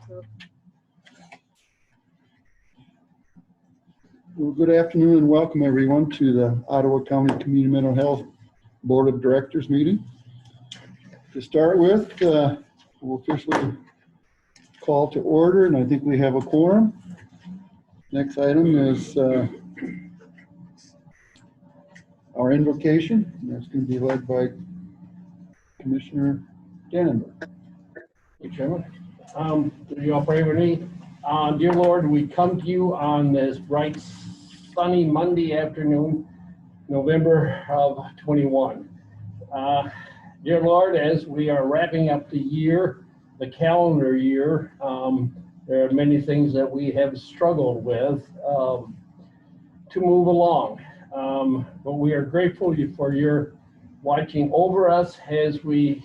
Well, good afternoon and welcome everyone to the Ottawa County Community Mental Health Board of Directors meeting. To start with, we'll officially call to order, and I think we have a quorum. Next item is our invocation. That's going to be led by Commissioner Dannenberg. Hey, Chairman. You all pray with me. Dear Lord, we come to you on this bright, sunny Monday afternoon, November of 21. Dear Lord, as we are wrapping up the year, the calendar year, there are many things that we have struggled with to move along. But we are grateful for your watching over us as we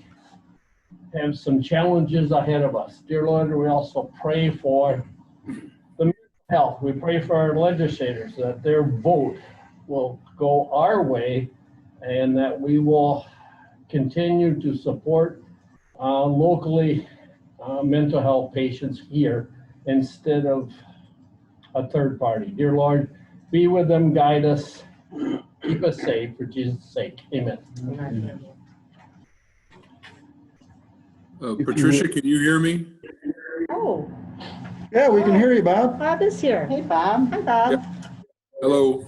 have some challenges ahead of us. Dear Lord, we also pray for the mental health. We pray for our legislators that their vote will go our way and that we will continue to support locally mental health patients here instead of a third party. Dear Lord, be with them, guide us, keep us safe for Jesus' sake. Amen. Amen. Patricia, can you hear me? Oh. Yeah, we can hear you, Bob. Bob is here. Hey, Bob. Hi, Bob. Yep. Hello.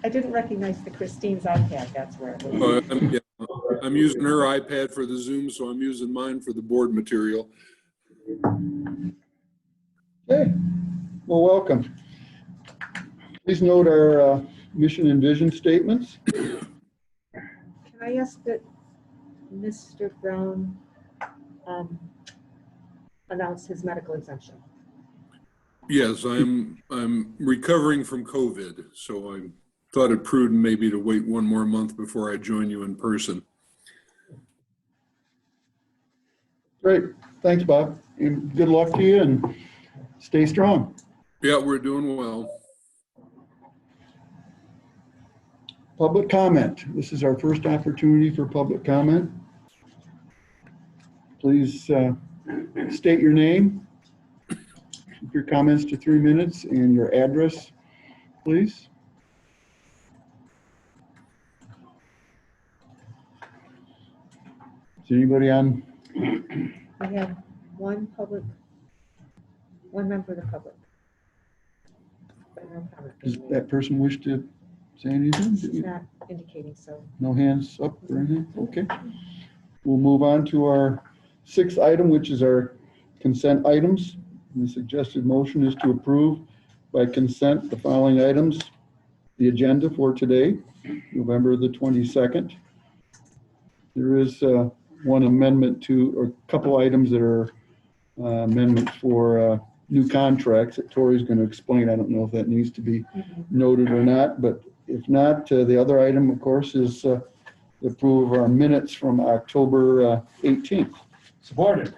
I didn't recognize the Christine's iPad. That's where it was. I'm using her iPad for the Zoom, so I'm using mine for the board material. Okay. Well, welcome. Please note our mission and vision statements. Can I ask that Mr. Brown announce his medical exemption? Yes, I'm recovering from COVID, so I thought it prudent maybe to wait one more month before I join you in person. Great. Thanks, Bob. And good luck to you and stay strong. Yeah, we're doing well. Public comment. This is our first opportunity for public comment. Please state your name, keep your comments to 3 minutes, and your address, please. Is anybody on? We have one member of the public. But no comment. Does that person wish to say anything? She's not indicating so. No hands up or anything? Okay. We'll move on to our sixth item, which is our consent items. And the suggested motion is to approve by consent the following items. The agenda for today, November the 22nd. There is one amendment to, or a couple items that are amendments for new contracts that Tori's going to explain. I don't know if that needs to be noted or not, but if not, the other item, of course, is the approval of our minutes from October 18th. Supported.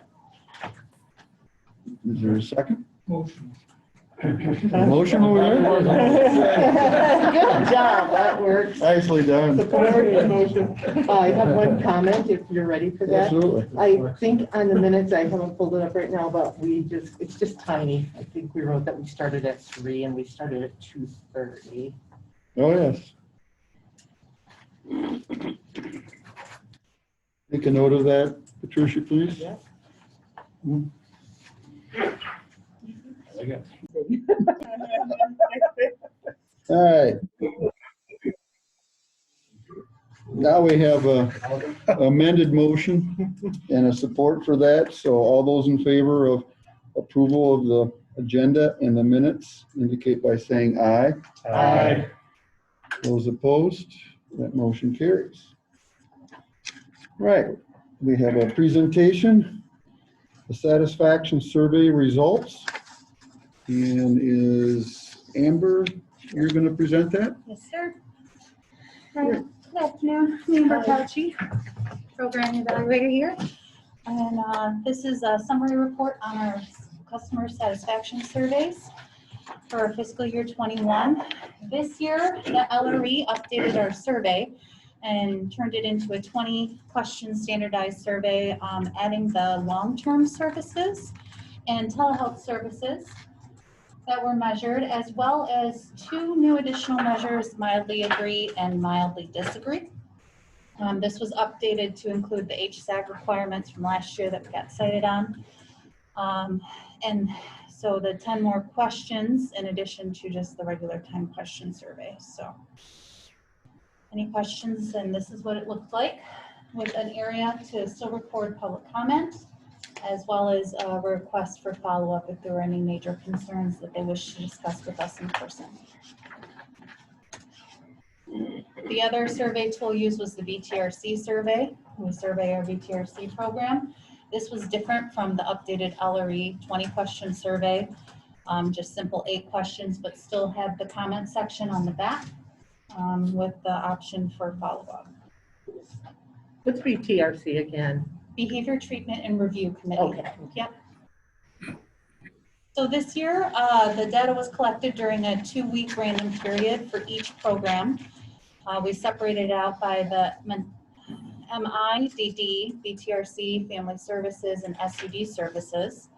Is there a second? Motion. Motion over there? Good job, that works. Nicely done. Supported motion. I have one comment if you're ready for that. Absolutely. I think on the minutes, I haven't pulled it up right now, but it's just tiny. I think we wrote that we started at 3 and we started at 2:30. Oh, yes. Make a note of that, Patricia, please. Yeah. All right. Now we have a amended motion and a support for that. So all those in favor of approval of the agenda and the minutes indicate by saying aye. Aye. Those opposed, that motion carries. Right. We have a presentation, the satisfaction survey results. And is Amber, you're going to present that? Yes, sir. Hi, good afternoon. Amber Couchy, program evaluator here. And this is a summary report on our customer satisfaction surveys for fiscal year 21. This year, the LRE updated our survey and turned it into a 20-question standardized survey, adding the long-term services and telehealth services that were measured, as well as 2 new additional measures, mildly agree and mildly disagree. This was updated to include the HSAG requirements from last year that we got cited on. And so the 10 more questions in addition to just the regular 10 question survey. So any questions? And this is what it looked like, with an area to still record public comment, as well as a request for follow-up if there were any major concerns that they wish to discuss with us in person. The other survey tool used was the VTRC survey. We survey our VTRC program. This was different from the updated LRE 20-question survey, just simple 8 questions, but still had the comment section on the back with the option for follow-up. What's BTRC again? Behavior Treatment and Review Committee. Okay. Yep. So this year, the data was collected during a 2-week random period for each program. We separated out by the MI, DD, BTRC, Family Services, and SUD services.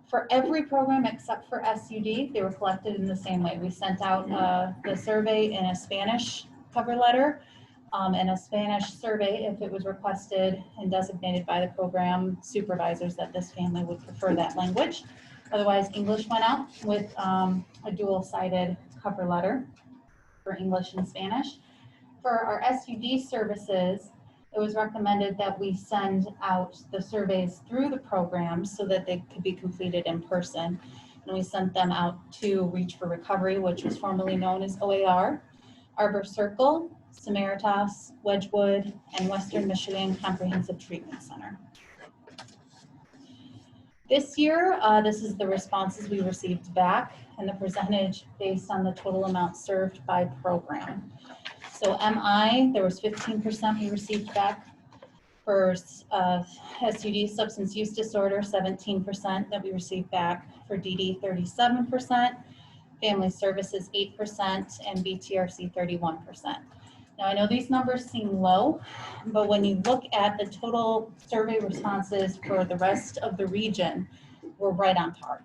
For every program except for SUD, they were collected in the same way. We sent out the survey in a Spanish cover letter and a Spanish survey if it was requested and designated by the program supervisors that this family would prefer that language. Otherwise, English went out with a dual-sided cover letter for English and Spanish. For our SUD services, it was recommended that we send out the surveys through the program so that they could be completed in person. And we sent them out to Reach for Recovery, which was formerly known as OAR, Arbor Circle, Samaritas, Wedgwood, and Western Michigan Comprehensive Treatment Center. This year, this is the responses we received back and the percentage based on the total amount served by program. So MI, there was 15% we received back. For SUD, substance use disorder, 17% that we received back. For DD, 37%. Family services, 8%, and BTRC, 31%. Now, I know these numbers seem low, but when you look at the total survey responses for the rest of the region, we're right on par.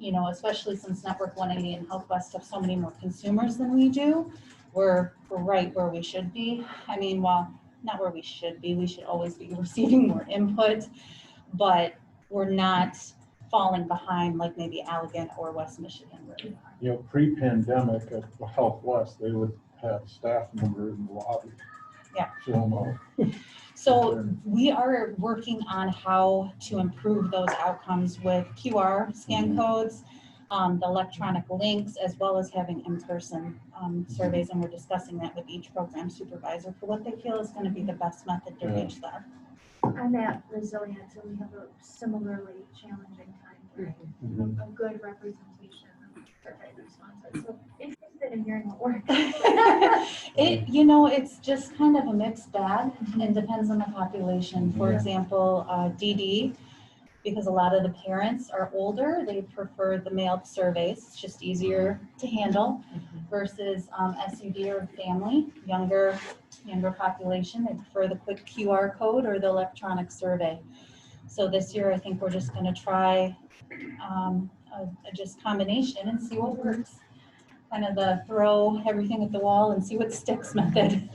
You know, especially since Network 180 and Health West have so many more consumers than we do, we're right where we should be. I mean, well, not where we should be. We should always be receiving more input, but we're not falling behind like maybe Allegan or West Michigan. Really. You know, pre-pandemic at Health West, they would have staff members in the lobby. Yeah. So we are working on how to improve those outcomes with QR scan codes, the electronic links, as well as having in-person surveys, and we're discussing that with each program supervisor for what they feel is going to be the best method to reach them. I'm at Resilience, and we have a similarly challenging time frame, a good representation of survey responses. So interested in hearing what works. You know, it's just kind of a mixed bag and depends on the population. For example, DD, because a lot of the parents are older, they prefer the mailed surveys. It's just easier to handle versus SUD or family, younger population. They prefer the quick QR code or the electronic survey. So this year, I think we're just going to try a just combination and see what works. Kind of the throw everything at the wall and see what sticks method.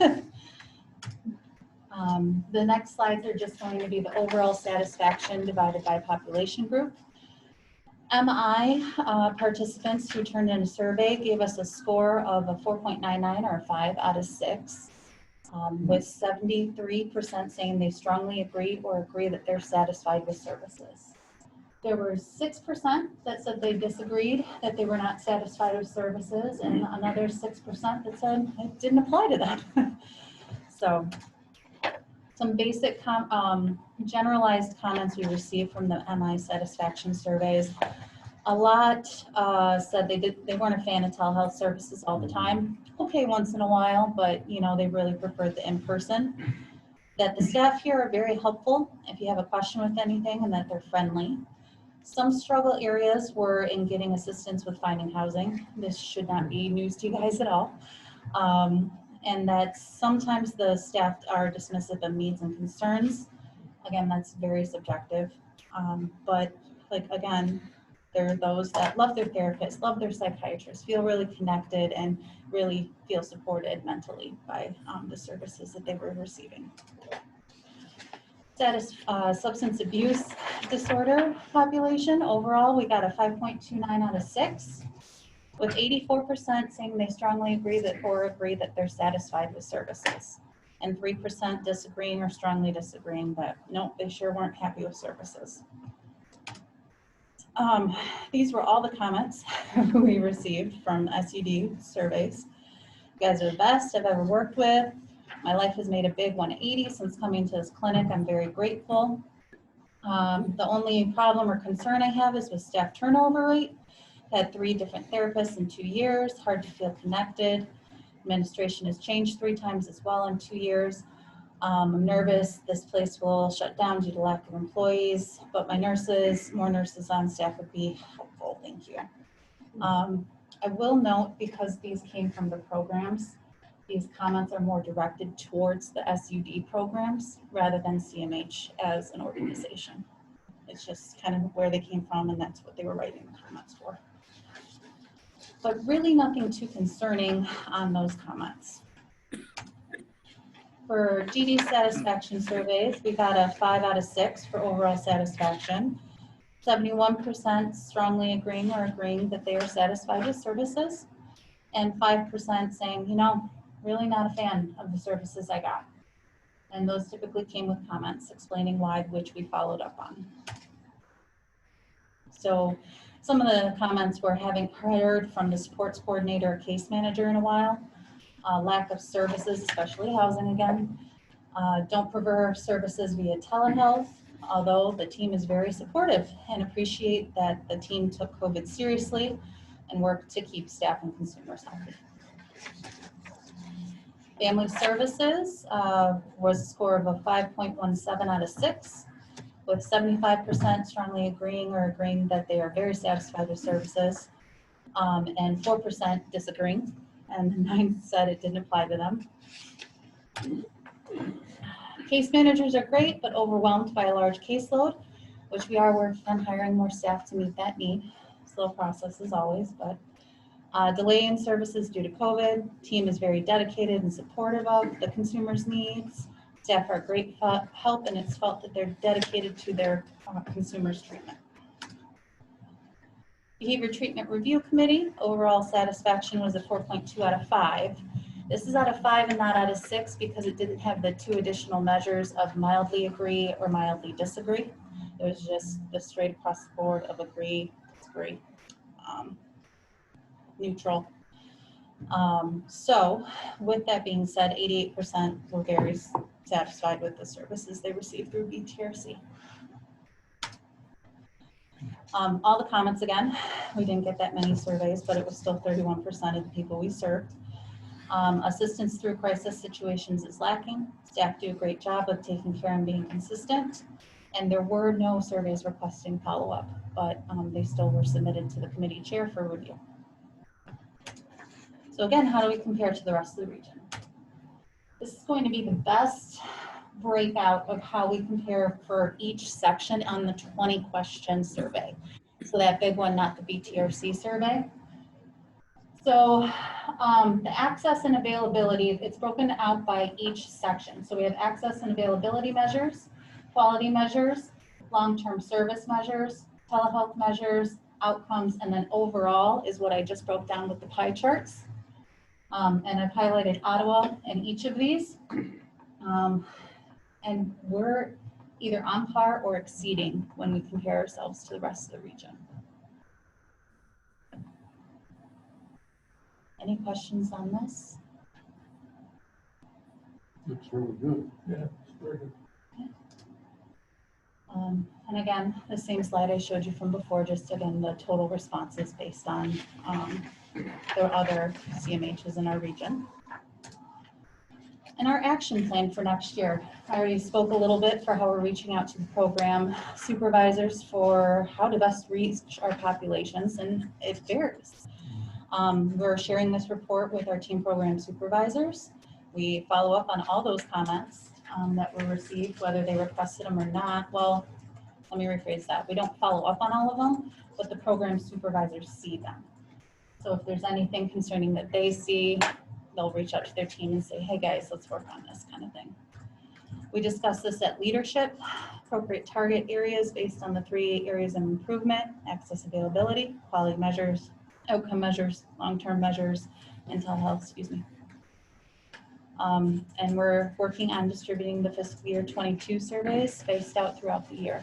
The next slides are just going to be the overall satisfaction divided by population group. MI participants who turned in a survey gave us a score of a 4.99 or a 5 out of 6, with 73% saying they strongly agree or agree that they're satisfied with services. There were 6% that said they disagreed, that they were not satisfied with services, and another 6% that said it didn't apply to them. So some basic generalized comments we received from the MI satisfaction surveys. A lot said they weren't a fan of telehealth services all the time. Okay, once in a while, but you know, they really preferred the in-person. That the staff here are very helpful if you have a question with anything, and that they're friendly. Some struggle areas were in getting assistance with finding housing. This should not be news to you guys at all. and that sometimes the staff are dismissive of needs and concerns. Again, that's very subjective. But like, again, there are those that love their therapist, love their psychiatrist, feel really connected and really feel supported mentally by the services that they were receiving. Substance abuse disorder population, overall, we got a 5.29 out of 6, with 84% saying they strongly agree that they're satisfied with services, and 3% disagreeing or strongly disagreeing that no, they sure weren't happy with services. These were all the comments we received from SUD surveys. You guys are the best I've ever worked with. My life has made a big 180 since coming to this clinic. I'm very grateful. The only problem or concern I have is with staff turnover rate. Had 3 different therapists in 2 years, hard to feel connected. Administration has changed 3 times as well in 2 years. I'm nervous this place will shut down due to lack of employees, but my nurses, more nurses on staff would be helpful, thank you. I will note, because these came from the programs, these comments are more directed towards the SUD programs rather than CMH as an organization. It's just kind of where they came from, and that's what they were writing the comments for. But really nothing too concerning on those comments. For GD satisfaction surveys, we got a 5 out of 6 for overall satisfaction. 71% strongly agreeing that they are satisfied with services, and 5% saying, you know, really not a fan of the services I got. And those typically came with comments explaining why, which we followed up on. So some of the comments were having heard from the supports coordinator or case manager in a while, lack of services, especially housing again, don't prefer services via telehealth, although the team is very supportive and appreciate that the team took COVID seriously and worked to keep staff and consumers healthy. Family services was a score of a 5.17 out of 6, with 75% strongly agreeing that they are very satisfied with services, and 4% disagreeing, and 9 said it didn't apply to them. Case managers are great, but overwhelmed by a large caseload, which we are working on hiring more staff to meet that need. Slow process as always, but delay in services due to COVID. Team is very dedicated and supportive of the consumer's needs. Staff are great help, and it's felt that they're dedicated to their consumers' treatment. Behavior Treatment Review Committee, overall satisfaction was a 4.2 out of 5. This is out of 5 and not out of 6 because it didn't have the 2 additional measures of mildly agree or mildly disagree. It was just the straight across the board of agree, disagree, neutral. So with that being said, 88% were very satisfied with the services they received through BTRC. All the comments again, we didn't get that many surveys, but it was still 31% of the people we served. Assistance through crisis situations is lacking. Staff do a great job of taking care and being consistent. And there were no surveys requesting follow-up, but they still were submitted to the committee chair for review. So again, how do we compare to the rest of the region? This is going to be the best breakout of how we compare for each section on the 20 question survey. So that big one, not the BTRC survey. So the access and availability, it's broken out by each section. So we have access and availability measures, quality measures, long-term service measures, telehealth measures, outcomes, and then overall is what I just broke down with the pie charts. And I've highlighted Ottawa in each of these. And we're either on par or exceeding when we compare ourselves to the rest of the region. Any questions on this? Looks really good. Yeah, it's very good. And again, the same slide I showed you from before, just again, the total responses based on the other CMHs in our region. And our action plan for next year. I already spoke a little bit for how we're reaching out to the program supervisors for how to best reach our populations, and it varies. We're sharing this report with our team program supervisors. We follow up on all those comments that were received, whether they requested them or not. Well, let me rephrase that. We don't follow up on all of them, but the program supervisors see them. So if there's anything concerning that they see, they'll reach out to their team and say, hey guys, let's work on this kind of thing. We discussed this at leadership, appropriate target areas based on the 3 areas of improvement: access, availability, quality measures, outcome measures, long-term measures, mental health, excuse me. And we're working on distributing the fiscal year 22 surveys spaced out throughout the year.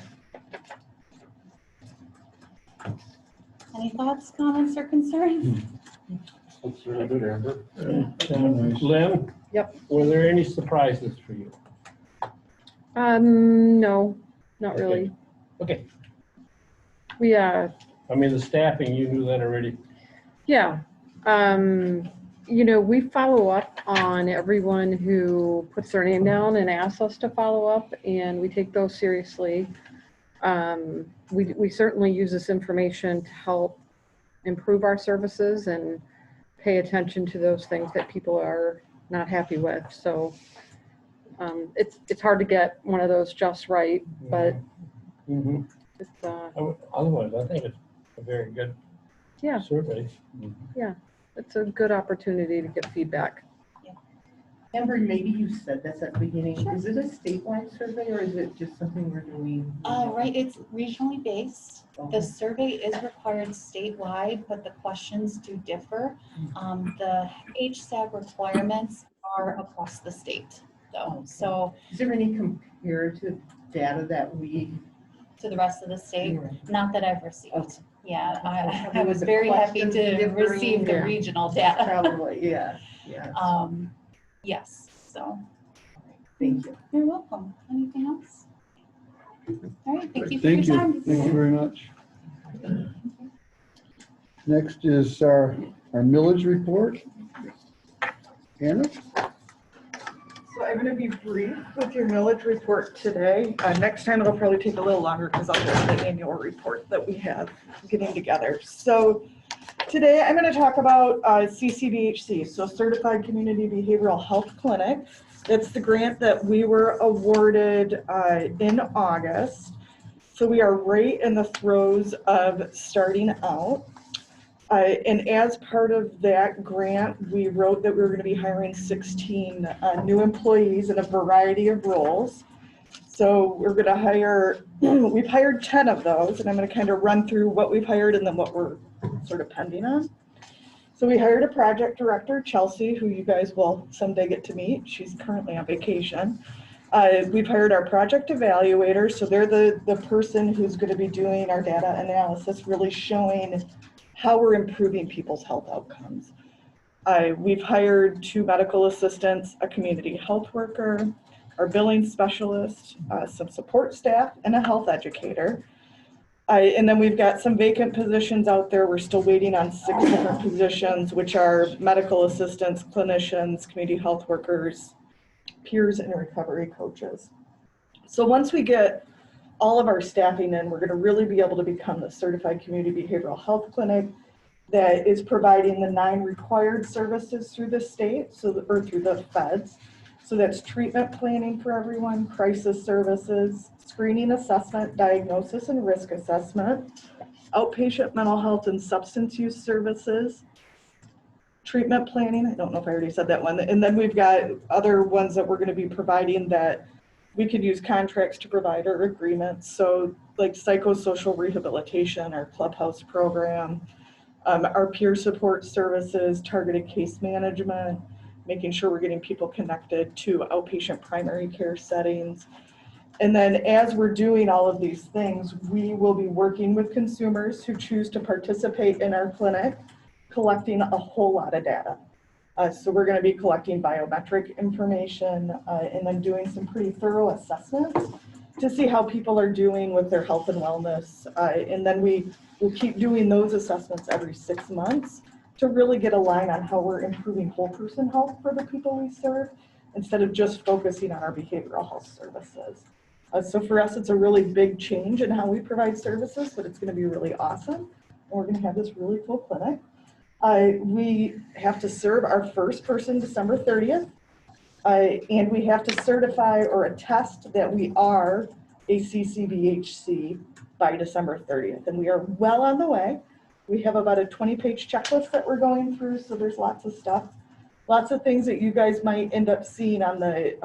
Any thoughts, comments, or concerns? Looks really good, Amber. Lynn? Yep. Were there any surprises for you? No, not Okay. really. Okay, We, I mean, the staffing, you knew that already. yeah, you know, we follow up on everyone who puts their name down and asks us to follow up, and we take those seriously. We certainly use this information to help improve our services and pay attention to those things that people are not happy with. So it's hard to get one of those just right, but Mhm. it's, Otherwise, I think it's a very good yeah, survey. it's a good opportunity to get feedback. Amber, maybe you said this at the beginning. Sure. Is it a statewide survey or is it just something we're doing? Right, it's regionally based. The survey is required statewide, but the questions do differ. The HSAG requirements are across the state, though. Okay. So Is there any comparative data that we? to the rest of the state, not that I've received. Okay. Yeah, Okay. I was The very happy questions to differing, receive the yeah. regional data. Probably, yeah, yeah. Yes, so Thank you. you're welcome. Anything else? All right, thank you for Thank your you. time. Thank you very much. Next is our millage report. Anna? So I'm going to be brief with your millage report today. Next time it'll probably take a little longer because I'll go to the annual report that we have getting together. So today I'm going to talk about CCBHC, so Certified Community Behavioral Health Clinic. That's the grant that we were awarded in August. So we are right in the throes of starting out. And as part of that grant, we wrote that we were going to be hiring 16 new employees in a variety of roles. So we're going to hire, we've hired 10 of those, and I'm going to kind of run through what we've hired and then what we're sort of pending on. So we hired a project director, Chelsea, who you guys will someday get to meet. She's currently on vacation. We've hired our project evaluator. So they're the person who's going to be doing our data analysis, really showing how we're improving people's health outcomes. We've hired 2 medical assistants, a community health worker, our billing specialist, some support staff, and a health educator. And then we've got some vacant positions out there. We're still waiting on 6 different positions, which are medical assistants, clinicians, community health workers, peers, and recovery coaches. So once we get all of our staffing in, we're going to really be able to become the Certified Community Behavioral Health Clinic that is providing the 9 required services through the state, or through the feds. So that's treatment planning for everyone, crisis services, screening assessment, diagnosis and risk assessment, outpatient mental health and substance use services, treatment planning, I don't know if I already said that one, and then we've got other ones that we're going to be providing that we could use contracts to provide or agreements. So like psychosocial rehabilitation, our clubhouse program, our peer support services, targeted case management, making sure we're getting people connected to outpatient primary care settings. And then as we're doing all of these things, we will be working with consumers who choose to participate in our clinic, collecting a whole lot of data. So we're going to be collecting biometric information and then doing some pretty thorough assessments to see how people are doing with their health and wellness. And then we'll keep doing those assessments every 6 months to really get a line on how we're improving whole person health for the people we serve, instead of just focusing on our behavioral health services. So for us, it's a really big change in how we provide services, but it's going to be really awesome. And we're going to have this really cool clinic. We have to serve our first person December 30th. And we have to certify or attest that we are a CCBHC by December 30th. And we are well on the way. We have about a 20-page checklist that we're going through, so there's lots of stuff. Lots of things that you guys might end up seeing on the,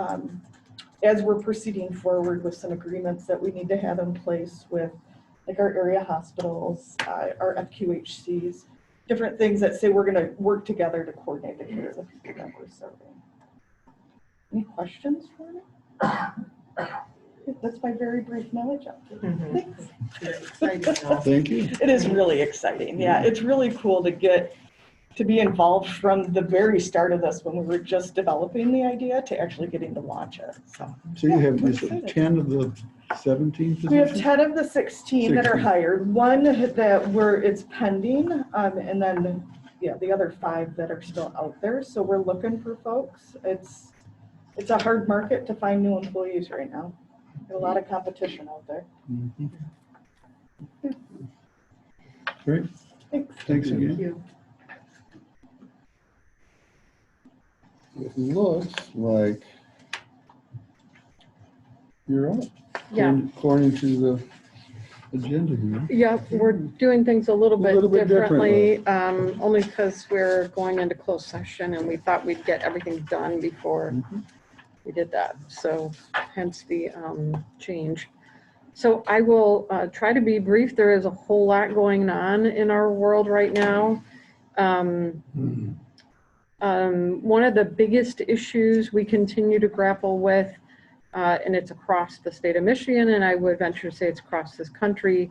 as we're proceeding forward with some agreements that we need to have in place with like our area hospitals, our FQHCs, different things that say we're gonna work together to coordinate the care of the people that we're serving. Any questions for me? That's my very brief knowledge update. Thanks. It's exciting, though. Thank you. It is really exciting. Yeah, it's really cool to be involved from the very start of this when we were just developing the idea to actually getting to launch it. So So you have, we're is it excited. 10 of the 17 positions? We have 10 of the 16 that are 16. hired, one that it's pending, and then, yeah, the other 5 that are still out there. So we're looking for folks. It's a hard market to find new employees right now. There's a lot of competition out there. Mhm. Great, Thanks. thanks Thank again. you. It looks like you're up. Yeah. According to the agenda here. Yeah, we're doing things a little A little bit bit differently, only because we're going into closed session and we thought we'd get everything done before Mhm. we did that. So hence the change. So I will try to be brief. There is a whole lot going on in our world right now. One of the biggest issues we continue to grapple with, and it's across the state of Michigan, and I would venture to say it's across this country,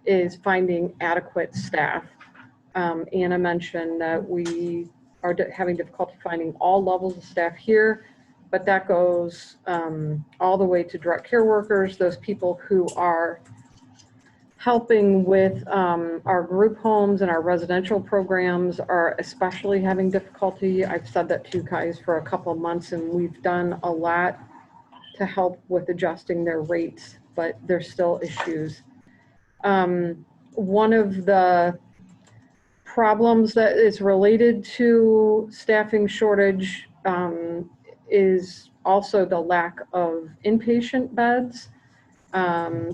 is finding adequate staff. Anna mentioned that we are having difficulty finding all levels of staff here, but that goes all the way to direct care workers, those people who are helping with our group homes and our residential programs are especially having difficulty. I've said that to you guys for a couple of months, and we've done a lot to help with adjusting their rates, but there's still issues. One of the problems that is related to staffing shortage is also the lack of inpatient beds.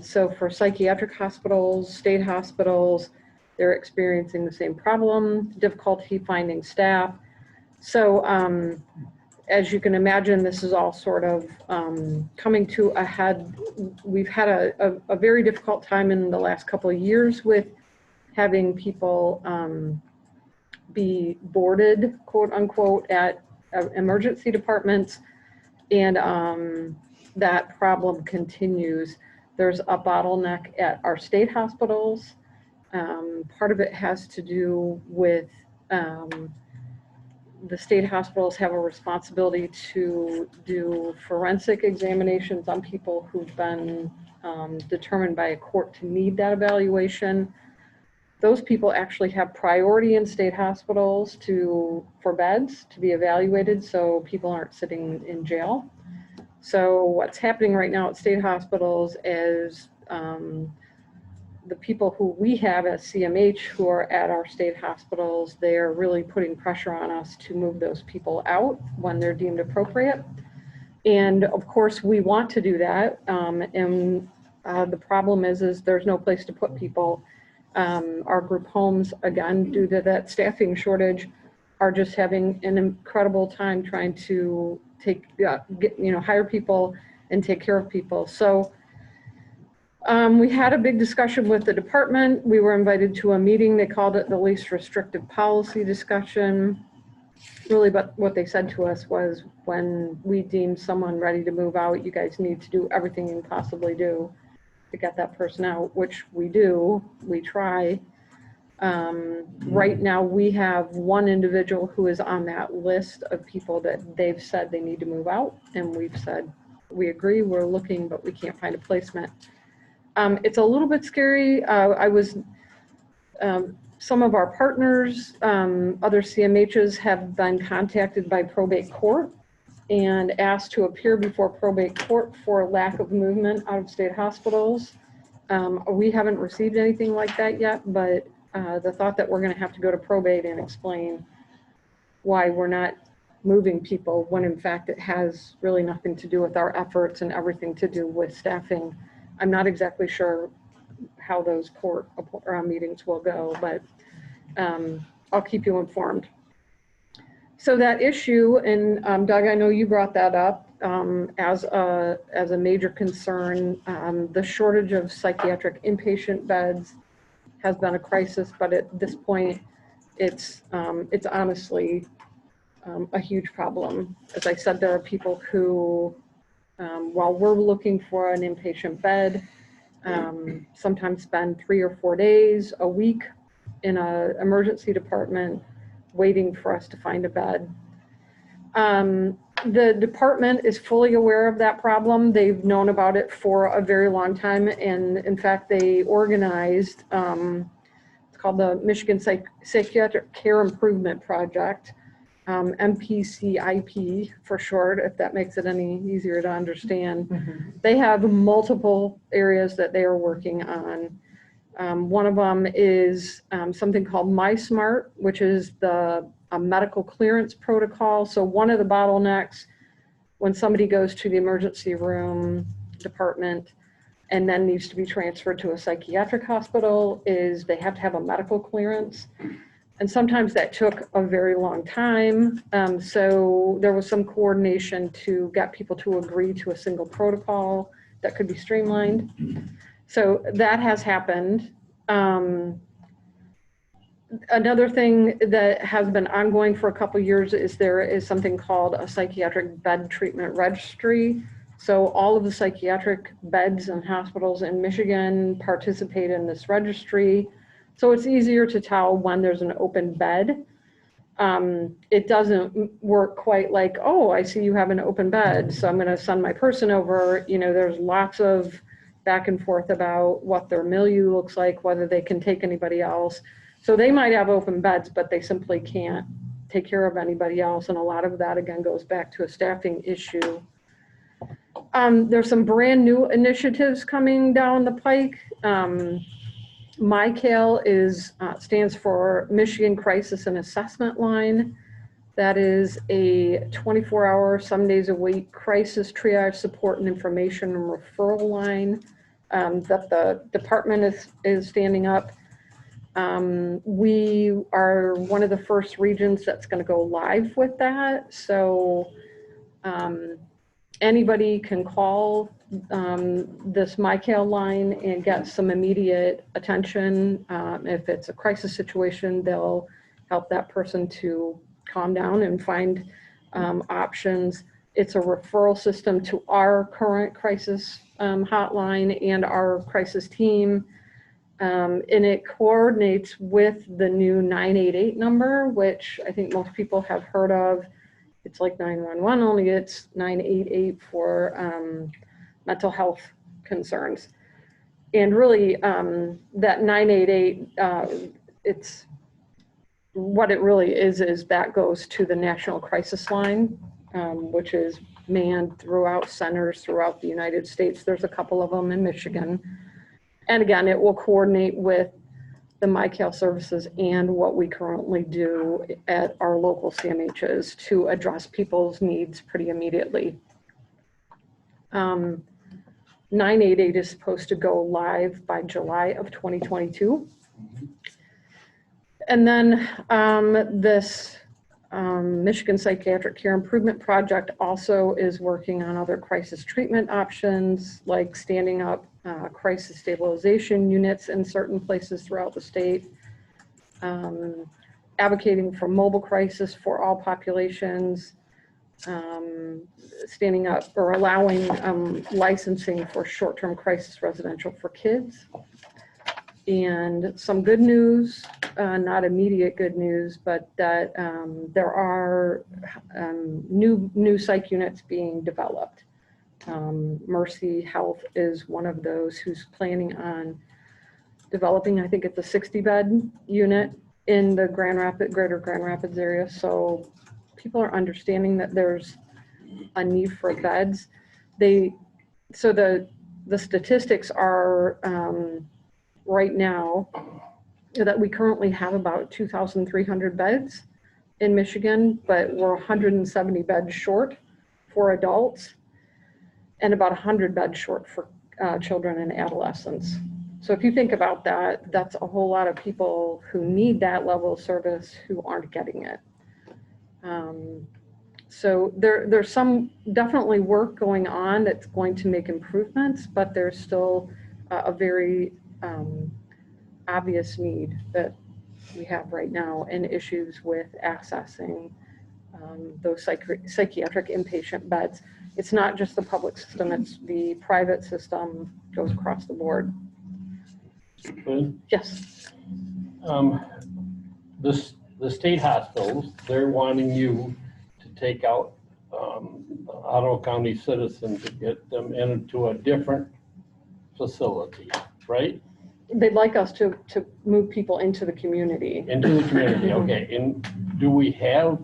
So for psychiatric hospitals, state hospitals, they're experiencing the same problem, difficulty finding staff. So as you can imagine, this is all sort of coming to a head. We've had a very difficult time in the last couple of years with having people be boarded, quote unquote, at emergency departments, and that problem continues. There's a bottleneck at our state hospitals. Part of it has to do with the state hospitals have a responsibility to do forensic examinations on people who've been determined by a court to need that evaluation. Those people actually have priority in state hospitals for beds to be evaluated, so people aren't sitting in jail. So what's happening right now at state hospitals is the people who we have as CMH who are at our state hospitals, they're really putting pressure on us to move those people out when they're deemed appropriate. And of course, we want to do that. The problem is there's no place to put people. Our group homes, again, due to that staffing shortage, are just having an incredible time trying to hire people and take care of people. So we had a big discussion with the department. We were invited to a meeting. They called it the least restrictive policy discussion. Really, but what they said to us was, when we deem someone ready to move out, you guys need to do everything you can possibly do to get that person out, which we do. We try. Right now, we have one individual who is on that list of people that they've said they need to move out, and we've said, we agree, we're looking, but we can't find a placement. It's a little bit scary. Some of our partners, other CMHs, have been contacted by Probate Court and asked to appear before Probate Court for lack of movement out of state hospitals. We haven't received anything like that yet, but the thought that we're going to have to go to probate and explain why we're not moving people, when in fact it has really nothing to do with our efforts and everything to do with staffing. I'm not exactly sure how those court meetings will go, but I'll keep you informed. So that issue, and Doug, I know you brought that up as a major concern. The shortage of psychiatric inpatient beds has been a crisis, but at this point, it's honestly a huge problem. As I said, there are people who, while we're looking for an inpatient bed, sometimes spend 3 or 4 days, a week in an emergency department waiting for us to find a bed. The department is fully aware of that problem. They've known about it for a very long time. And in fact, they organized, it's called the Michigan Psychiatric Care Improvement Project, MPCIP for short, if that makes it any easier to understand. Mhm. They have multiple areas that they are working on. One of them is something called MySmart, which is a medical clearance protocol. So one of the bottlenecks when somebody goes to the emergency room department and then needs to be transferred to a psychiatric hospital is they have to have a medical clearance. And sometimes that took a very long time. So there was some coordination to get people to agree to a single protocol that could be streamlined. So that has happened. Another thing that has been ongoing for a couple of years is there is something called a psychiatric bed treatment registry. So all of the psychiatric beds and hospitals in Michigan participate in this registry. So it's easier to tell when there's an open bed. It doesn't work quite like, oh, I see you have an open bed, so I'm going to send my person over. You know, there's lots of back and forth about what their milieu looks like, whether they can take anybody else. So they might have open beds, but they simply can't take care of anybody else. And a lot of that, again, goes back to a staffing issue. There's some brand new initiatives coming down the pike. MyCAL stands for Michigan Crisis and Assessment Line. That is a 24-hour, 7 days a week crisis triage support and information and referral line that the department is standing up. We are one of the first regions that's going to go live with that. So anybody can call this MyCAL line and get some immediate attention. If it's a crisis situation, they'll help that person to calm down and find options. It's a referral system to our current crisis hotline and our crisis team. And it coordinates with the new 988 number, which I think most people have heard of. It's like 911, only it's 988 for mental health concerns. And really, that 988, it's what it really is that goes to the National Crisis Line, which is manned throughout centers throughout the United States. There's a couple of them in Michigan. And again, it will coordinate with the MyCAL services and what we currently do at our local CMHs to address people's needs pretty immediately. 988 is supposed to go live by July of 2022. And then this Michigan Psychiatric Care Improvement Project also is working on other crisis treatment options, like standing up crisis stabilization units in certain places throughout the state, advocating for mobile crisis for all populations, standing up or allowing licensing for short-term crisis residential for kids. And some good news, not immediate good news, but that there are new psych units being developed. Mercy Health is one of those who's planning on developing, I think it's a 60-bed unit in the greater Grand Rapids area. So people are understanding that there's a need for beds. So the statistics are right now that we currently have about 2,300 beds in Michigan, but we're 170 beds short for adults and about 100 beds short for children and adolescents. So if you think about that, that's a whole lot of people who need that level of service who aren't getting it. So there's some definitely work going on that's going to make improvements, but there's still a very obvious need that we have right now and issues with accessing those psychiatric inpatient beds. It's not just the public system, it's the private system, goes across the board. Lynn? Yes. The state hospitals, they're wanting you to take out Ottawa County citizens to get them into a different facility, right? They'd like us to move people into the community. Into the community, okay. And do we have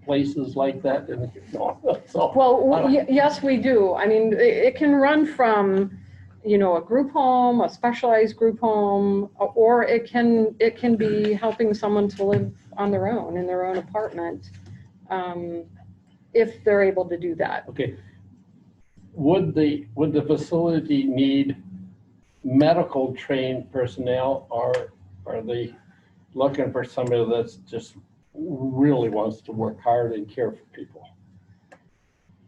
places like that? No. So, Well, yes, we do. I mean, it can run from, you know, a group home, a specialized group home, or it can be helping someone to live on their own in their own apartment, if they're able to do that. okay. Would the facility need medical trained personnel, or are they looking for somebody that's just really wants to work hard and care for people?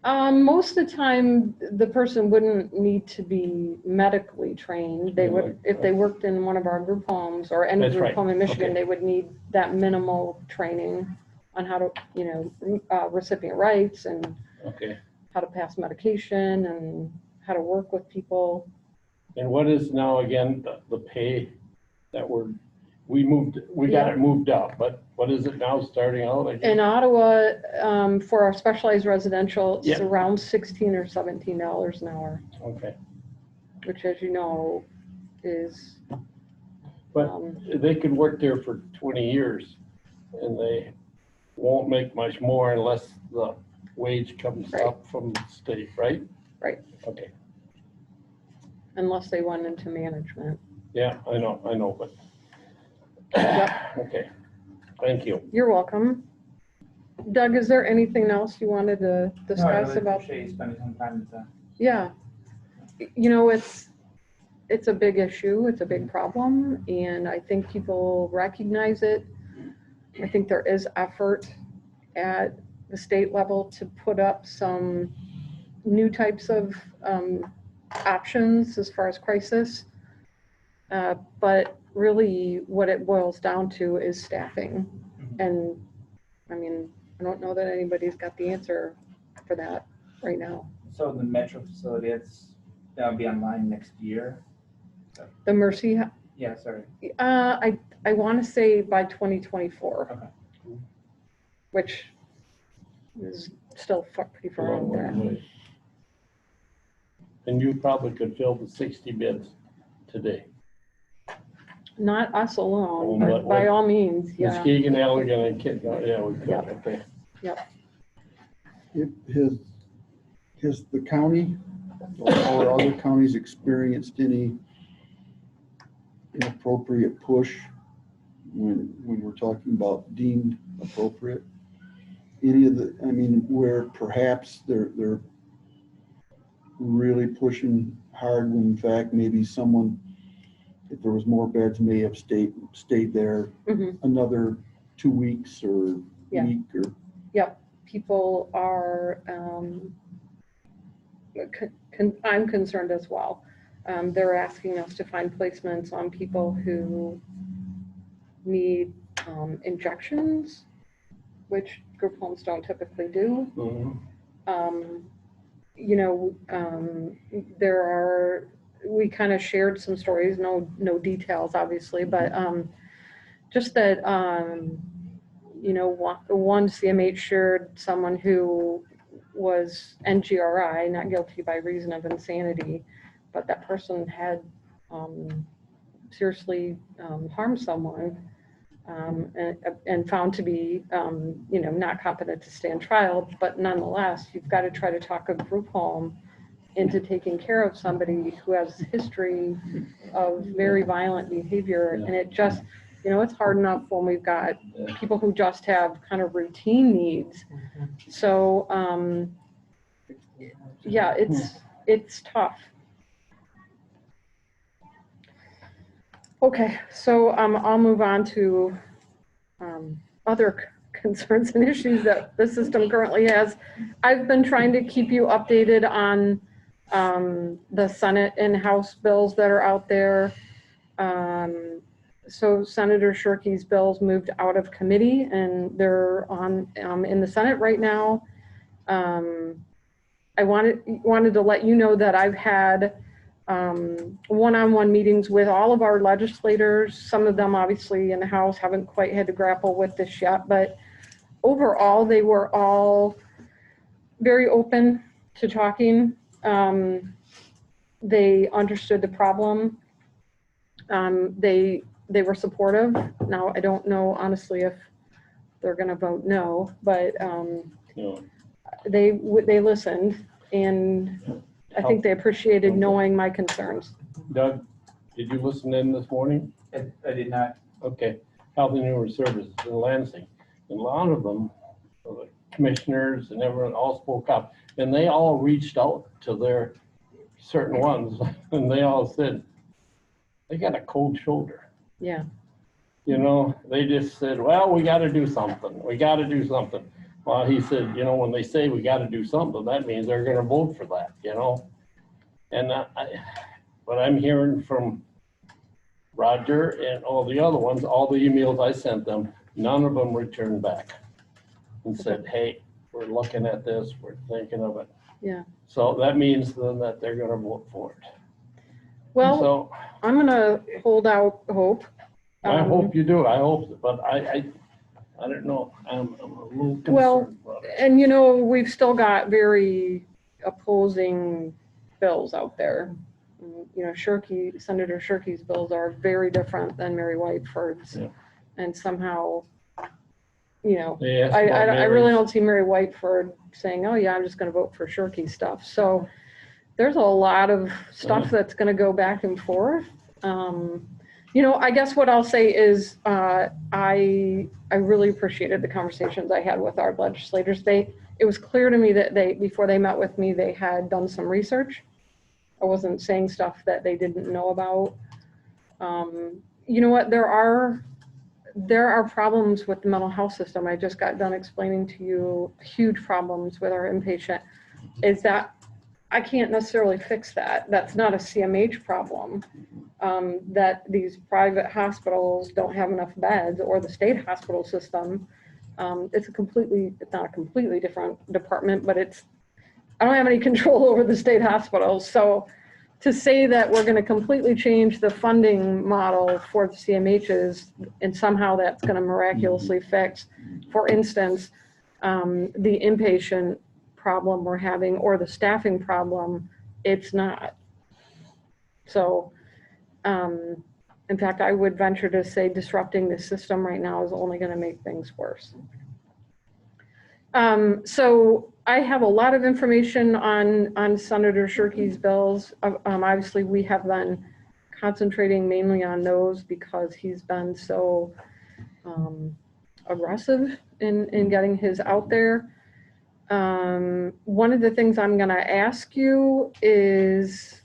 Most of the time, the person wouldn't need to be medically trained. They would, if they worked in one of our group homes or any That's group right. home in Michigan, Okay. they would need that minimal training on how to, you know, recipient rights and Okay. how to pass medication and how to work with people. And what is now again the pay that we got it moved up, but what is it now starting out again? In Ottawa, for our specialized residential, it's Yeah. around $16 or $17 an hour, Okay, which, as you know, is. but they could work there for 20 years and they won't make much more unless the wage comes Right. up from the state, right? Right. Okay, Unless they went into management. yeah, I know, but, Yep. okay, thank you. You're welcome. Doug, is there anything else you wanted to discuss about? Appreciate you spending some time to. Yeah. You know, it's a big issue. It's a big problem. And I think people recognize it. I think there is effort at the state level to put up some new types of options as far as crisis. But really what it boils down to is staffing. And I mean, I don't know that anybody's got the answer for that right now. So the Metro facility, that'll be online next year? The Mercy, Yeah, sorry. I want to say by 2024. Okay. Which is still pretty far out there. And you probably could fill the 60 beds today. Not us alone, Oh, but but by like all means, yeah. Muskegon, Allegan, and Kent, yeah, we could, Yep. okay. Has the county or other counties experienced any inappropriate push when we're talking about deemed appropriate? Any of the, I mean, where perhaps they're really pushing hard when in fact maybe someone, if there was more beds, may have stayed there Mhm. another 2 weeks or Yeah. week or. Yep, people are, I'm concerned as well. They're asking us to find placements on people who need injections, which group homes don't typically do. Mhm. You know, we kind of shared some stories, no details obviously, but just that, you know, one CMH shared someone who was NGRI, not guilty by reason of insanity, but that person had seriously harmed someone and found to be, you know, not competent to stand trial. But nonetheless, you've got to try to talk a group home into taking care of somebody who has a history of very violent behavior. And it just, You know, it's hard enough when we've got people who just have kind of routine needs. So, yeah, it's tough. Okay, so I'll move on to other concerns and issues that the system currently has. I've been trying to keep you updated on the Senate and House bills that are out there. So Senator Shirkey's bills moved out of committee and they're on in the Senate right now. I wanted to let you know that I've had one-on-one meetings with all of our legislators. Some of them obviously in the House haven't quite had to grapple with this yet, but overall they were all very open to talking. They understood the problem. They were supportive. Now, I don't know honestly if they're gonna vote no, but they listened, and I think they appreciated knowing my concerns. Doug, did you listen in this morning? I did not. Okay, Health and Human Services in Lansing. And a lot of them, the commissioners and everyone all spoke up, and they all reached out to their certain ones, and they all said, they got a cold shoulder. Yeah. You know, they just said, well, we got to do something. We got to do something. Well, he said, you know, when they say we got to do something, that means they're going to vote for that, you know. And what I'm hearing from Roger and all the other ones, all the emails I sent them, none of them returned back and said, hey, we're looking at this, we're thinking of it. Yeah. So that means then that they're going to vote for it. Well, so I'm going to hold out hope. I hope you do. I hope, but I don't know. I'm a little concerned about it. And you know, we've still got very opposing bills out there. You know, Senator Shirkey's bills are very different than Mary Whiteford's. Yeah. And somehow, you know, They asked I about really Mary's- don't see Mary Whiteford saying, oh yeah, I'm just going to vote for Shirkey stuff. So there's a lot of stuff that's going to go back and forth. You know, I guess what I'll say is I really appreciated the conversations I had with our legislators. It was clear to me that before they met with me, they had done some research. I wasn't saying stuff that they didn't know about. You know what, there are problems with the mental health system. I just got done explaining to you huge problems with our inpatient. Is that I can't necessarily fix that. That's not a CMH problem. That these private hospitals don't have enough beds, or the state hospital system. It's not a completely different department, but I don't have any control over the state hospitals. So to say that we're going to completely change the funding model for the CMHs and somehow that's going to miraculously fix, for instance, the inpatient problem we're having or the staffing problem, it's not. So, in fact, I would venture to say disrupting the system right now is only going to make things worse. So I have a lot of information on Senator Shirkey's bills. Obviously, we have been concentrating mainly on those because he's been so aggressive in getting his out there. One of the things I'm going to ask you is,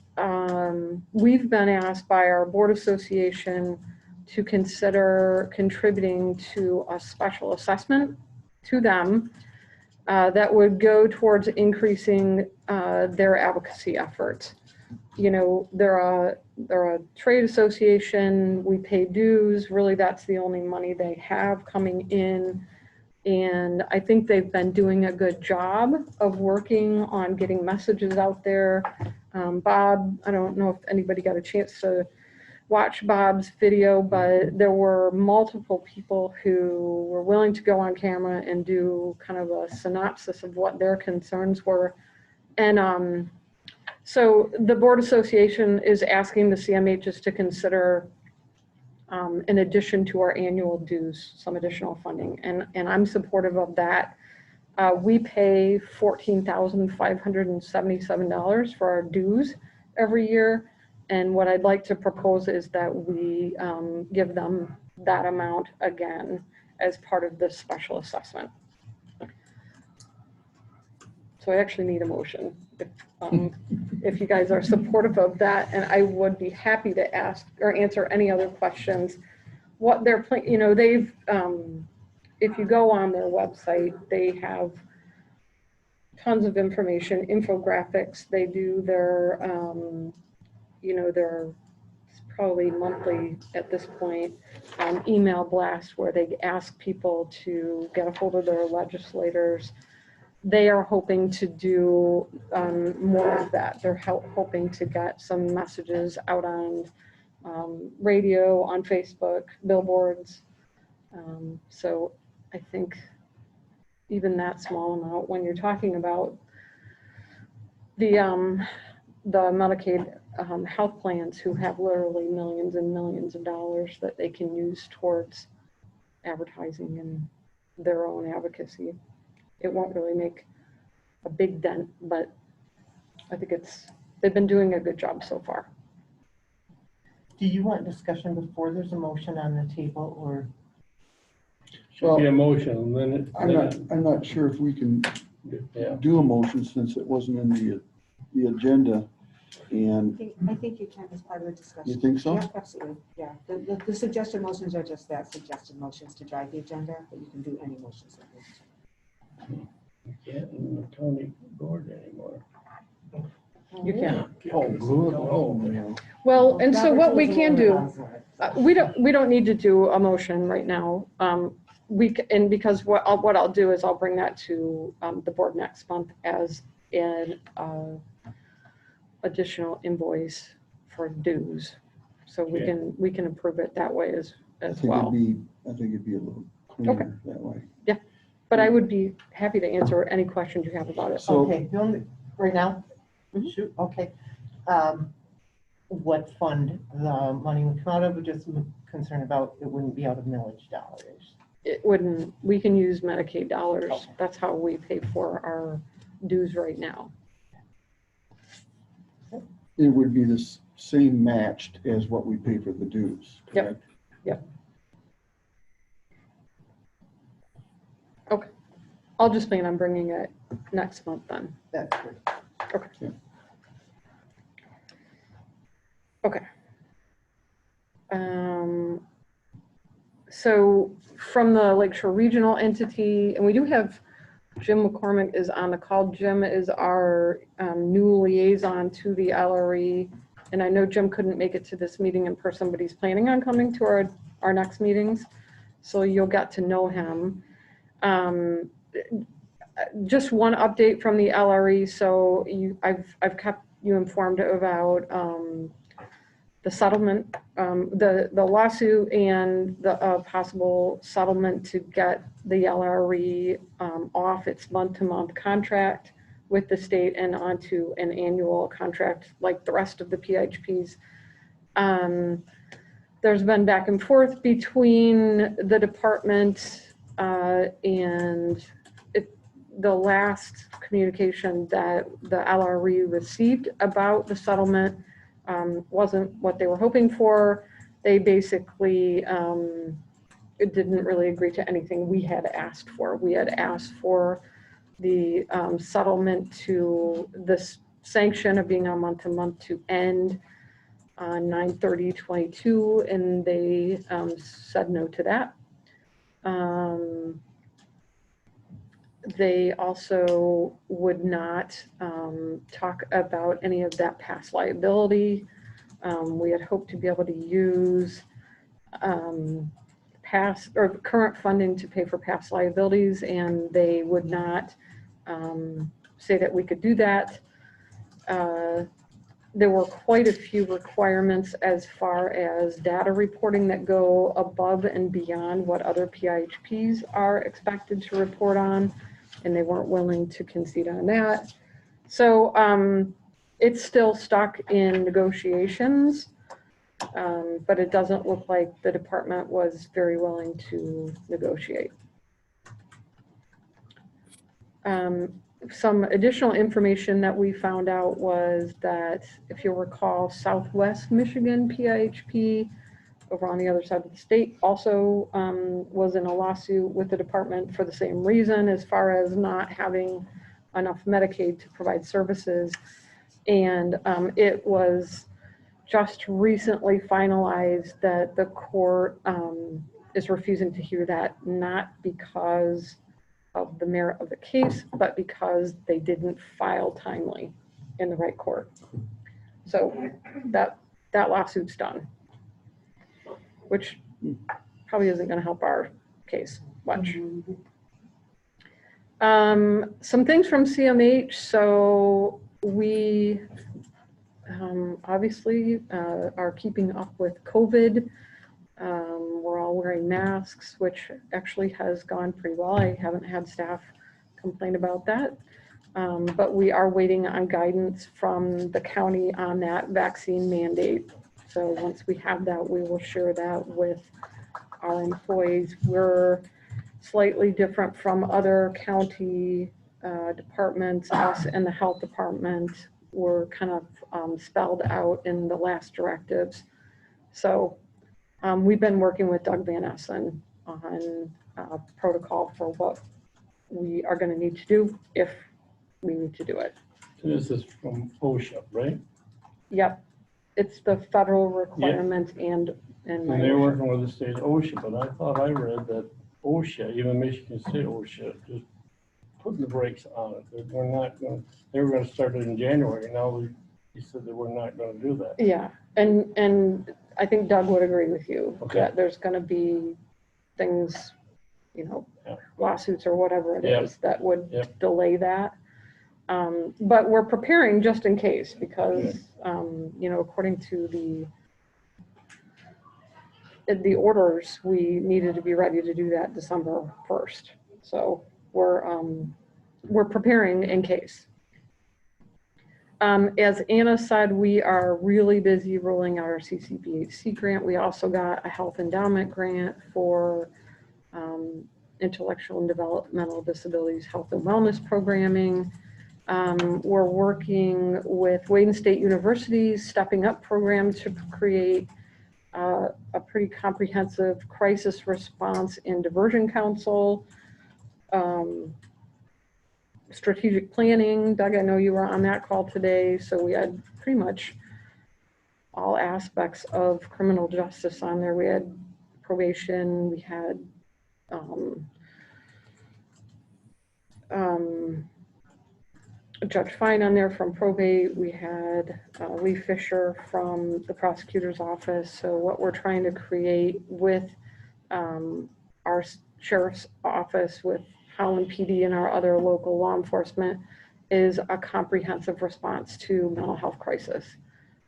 we've been asked by our board association to consider contributing to a special assessment to them that would go towards increasing their advocacy efforts. You know, they're a trade association, we pay dues, really that's the only money they have coming in. And I think they've been doing a good job of working on getting messages out there. Bob, I don't know if anybody got a chance to watch Bob's video, but there were multiple people who were willing to go on camera and do kind of a synopsis of what their concerns were. And so the board association is asking the CMHs to consider, in addition to our annual dues, some additional funding. And I'm supportive of that. We pay $14,577 for our dues every year. And what I'd like to propose is that we give them that amount again as part of this special assessment. So I actually need a motion if you guys are supportive of that, and I would be happy to ask or answer any other questions. What they're planning, you know, they've, if you go on their website, they have tons of information, infographics. They do their, you know, their probably monthly at this point, email blast where they ask people to get a hold of their legislators. They are hoping to do more of that. They're hoping to get some messages out on radio, on Facebook, billboards. So I think even that small amount, when you're talking about the Medicaid health plans who have literally millions and millions of dollars that they can use towards advertising and their own advocacy, it won't really make a big dent, but I think they've been doing a good job so far. Do you want discussion before there's a motion on the table, or? Should be a motion, and then I'm not sure if we can yeah. do a motion since it wasn't in the agenda. And I think you can as part of the discussion. you think so? Yeah, absolutely, yeah. The suggested motions are just that, suggested motions to drive the agenda, but you can do any motions like this. You can't in the county board anymore. You can. Oh, good. Oh, Well, and so what we Robert's can rules do, of order. we don't need to do a motion right now. And because what I'll do is I'll bring that to the board next month as an additional invoice for dues. So we can approve it that way as well. I think it'd be a little cleaner that way. But I would be happy to answer any questions you have about it. So- Okay, the only, right now? Mhm. Shoot, okay. What fund the money would come out of? We're just concerned about it wouldn't be out of millage dollars. It wouldn't, we can use Medicaid dollars. Okay. That's how we pay for our dues right now. It would be the same matched as what we pay for the dues, Yep. correct? I'll just plan on bringing it next month then. That's good. Okay. So from the Lakeshore Regional entity, and we do have Jim McCormick is on the call. Jim is our new liaison to the LRE. And I know Jim couldn't make it to this meeting in person, but he's planning on coming to our next meetings. So you'll get to know him. Just one update from the LRE. So I've kept you informed about the settlement, the lawsuit and the possible settlement to get the LRE off its month-to-month contract with the state and onto an annual contract like the rest of the PHPs. There's been back and forth between the department and the last communication that the LRE received about the settlement wasn't what they were hoping for. They basically didn't really agree to anything we had asked for. We had asked for the settlement to this sanction of being on month-to-month to end on 9/30/22, and they said no to that. They also would not talk about any of that past liability. We had hoped to be able to use past or current funding to pay for past liabilities, and they would not say that we could do that. There were quite a few requirements as far as data reporting that go above and beyond what other PIHPs are expected to report on, and they weren't willing to concede on that. So it's still stuck in negotiations, but it doesn't look like the department was very willing to negotiate. Some additional information that we found out was that, if you'll recall, Southwest Michigan PIHP over on the other side of the state, also was in a lawsuit with the department for the same reason, as far as not having enough Medicaid to provide services. And it was just recently finalized that the court is refusing to hear that, not because of the merit of the case, but because they didn't file timely in the right court. So that lawsuit's done, which probably isn't going to help our case much. Some things from CMH. So we obviously are keeping up with COVID. We're all wearing masks, which actually has gone pretty well. I haven't had staff complain about that. But we are waiting on guidance from the county on that vaccine mandate. So once we have that, we will share that with our employees. We're slightly different from other county departments. Us and the health department were kind of spelled out in the last directives. So we've been working with Doug Van Essen on protocol for what we are going to need to do if we need to do it. This is from OSHA, right? Yep, it's the federal requirement and And they're working with the state OSHA, but I thought I read that OSHA, even Michigan State OSHA, just putting the brakes on it. We're not going. They were going to start it in January. Now he said that we're not going to do that. Yeah, and I think Doug would agree with you that there's going to be things, you know, lawsuits or whatever it is that would delay that. But we're preparing just in case because, you know, according to the orders, we needed to be ready to do that December 1st. So we're preparing in case. As Anna said, we are really busy rolling out our CCBHC grant. We also got a health endowment grant for intellectual and developmental disabilities health and wellness programming. We're working with Wayne State University's Stepping Up program to create a pretty comprehensive crisis response and diversion council. Strategic planning. Doug, I know you were on that call today, so we had pretty much all aspects of criminal justice on there. We had probation, we had Judge Fine on there from probate, we had Lee Fisher from the prosecutor's office. So what we're trying to create with our sheriff's office, with Holland PD and our other local law enforcement, is a comprehensive response to mental health crisis.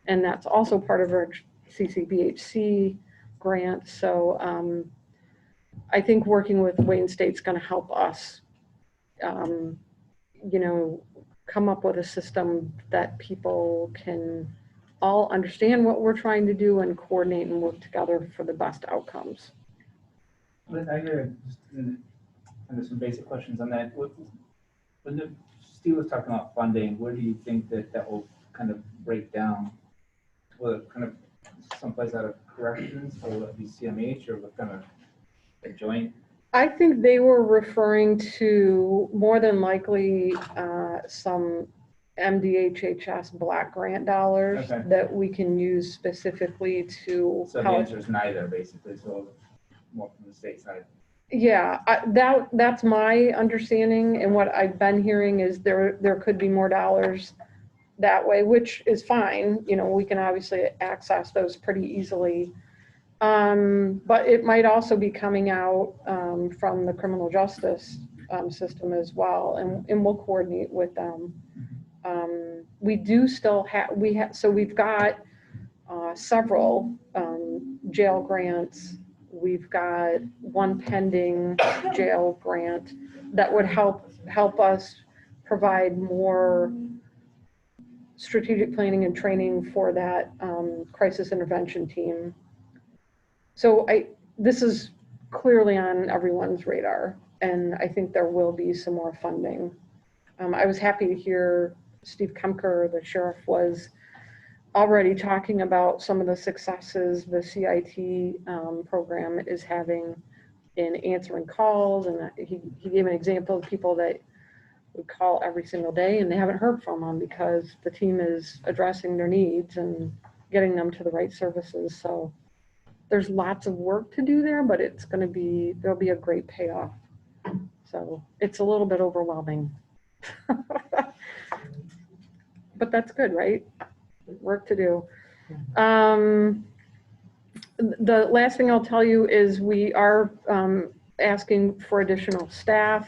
And that's also part of our CCBHC grant. So I think working with Wayne State's going to help us, you know, come up with a system that people can all understand what we're trying to do and coordinate and work together for the best outcomes. But I hear just there's some basic questions on that. When Steve was talking about funding, where do you think that will kind of break down? Will it kind of someplace out of corrections, or will it be CMH, or what kind of a joint? I think they were referring to more than likely some MDHHS Black grant dollars that we can use specifically to. So the answer is neither, basically. So more from the state side. Yeah, that's my understanding, and what I've been hearing is there could be more dollars that way, which is fine. You know, we can obviously access those pretty easily. But it might also be coming out from the criminal justice system as well, and we'll coordinate with them. We do still have, so we've got several jail grants. We've got one pending jail grant that would help us provide more strategic planning and training for that crisis intervention team. So this is clearly on everyone's radar, and I think there will be some more funding. I was happy to hear Steve Kemker, the sheriff, was already talking about some of the successes the CIT program is having in answering calls. And he gave an example of people that would call every single day and they haven't heard from them because the team is addressing their needs and getting them to the right services. So there's lots of work to do there, but it's going to be, there'll be a great payoff. So it's a little bit overwhelming. But that's good, right? Work to do. The last thing I'll tell you is we are asking for additional staff.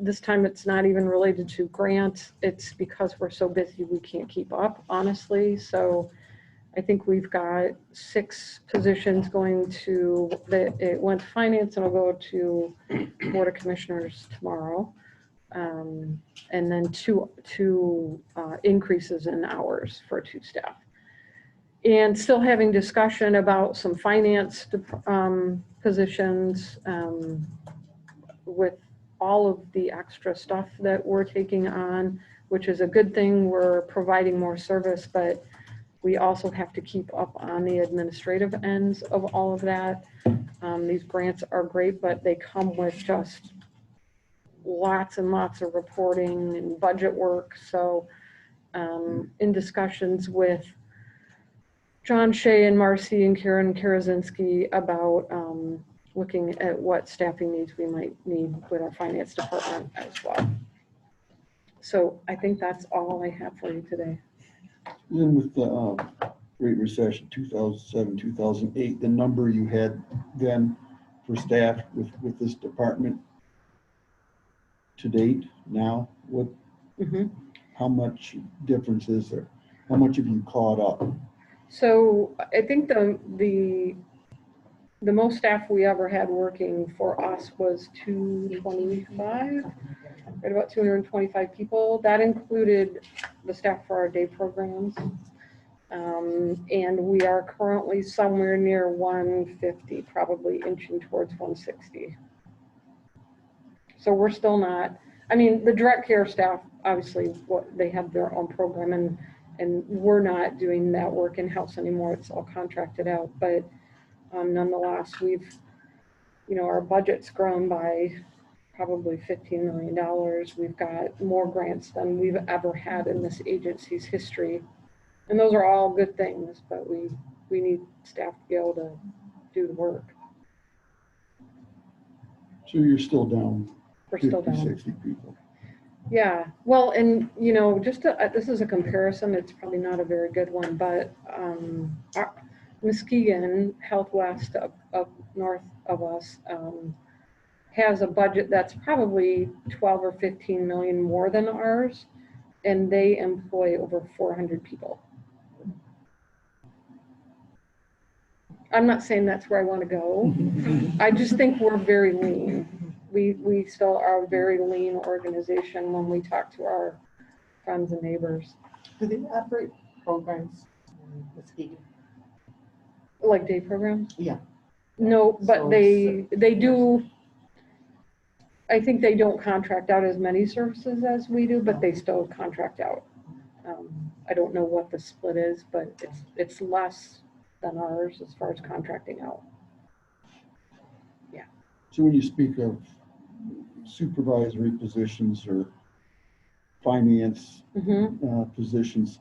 This time it's not even related to grants. It's because we're so busy we can't keep up, honestly. So I think we've got 6 positions going to, it went to finance and will go to Board of Commissioners tomorrow. And then two increases in hours for 2 staff. And still having discussion about some finance positions with all of the extra stuff that we're taking on, which is a good thing. We're providing more service, but we also have to keep up on the administrative ends of all of that. These grants are great, but they come with just lots and lots of reporting and budget work. So in discussions with John Shea and Marcy and Karen Karazinski about looking at what staffing needs we might need with our finance department as well. So I think that's all I have for you today. Then with the Great Recession, 2007, 2008, the number you had then for staff with this department to date now, what, how much difference is there? How much have you caught up? So I think the most staff we ever had working for us was 225, right about 225 people. That included the staff for our day programs. And we are currently somewhere near 150, probably inching towards 160. So we're still not, I mean, the direct care staff, obviously, they have their own program and we're not doing that work in-house anymore. It's all contracted out, but nonetheless, we've, our budget's grown by probably $15 million. We've got more grants than we've ever had in this agency's history. And those are all good things, but we need staff to be able to do the work. So you're still down We're 50, still down. 60 people. Yeah, well, and just this is a comparison. It's probably not a very good one, but Muskegon, Health West up north of us, has a budget that's probably 12 or 15 million more than ours, and they employ over 400 people. I'm not saying that's where I want to go. I just think we're very lean. We still are a very lean organization when we talk to our friends and neighbors. Do they operate programs in Muskegon? Like day programs? Yeah. No, but So- they do. I think they don't contract out as many services as we do, but they still contract out. I don't know what the split is, but it's less than ours as far as contracting out. Yeah. So when you speak of supervisory positions or finance positions,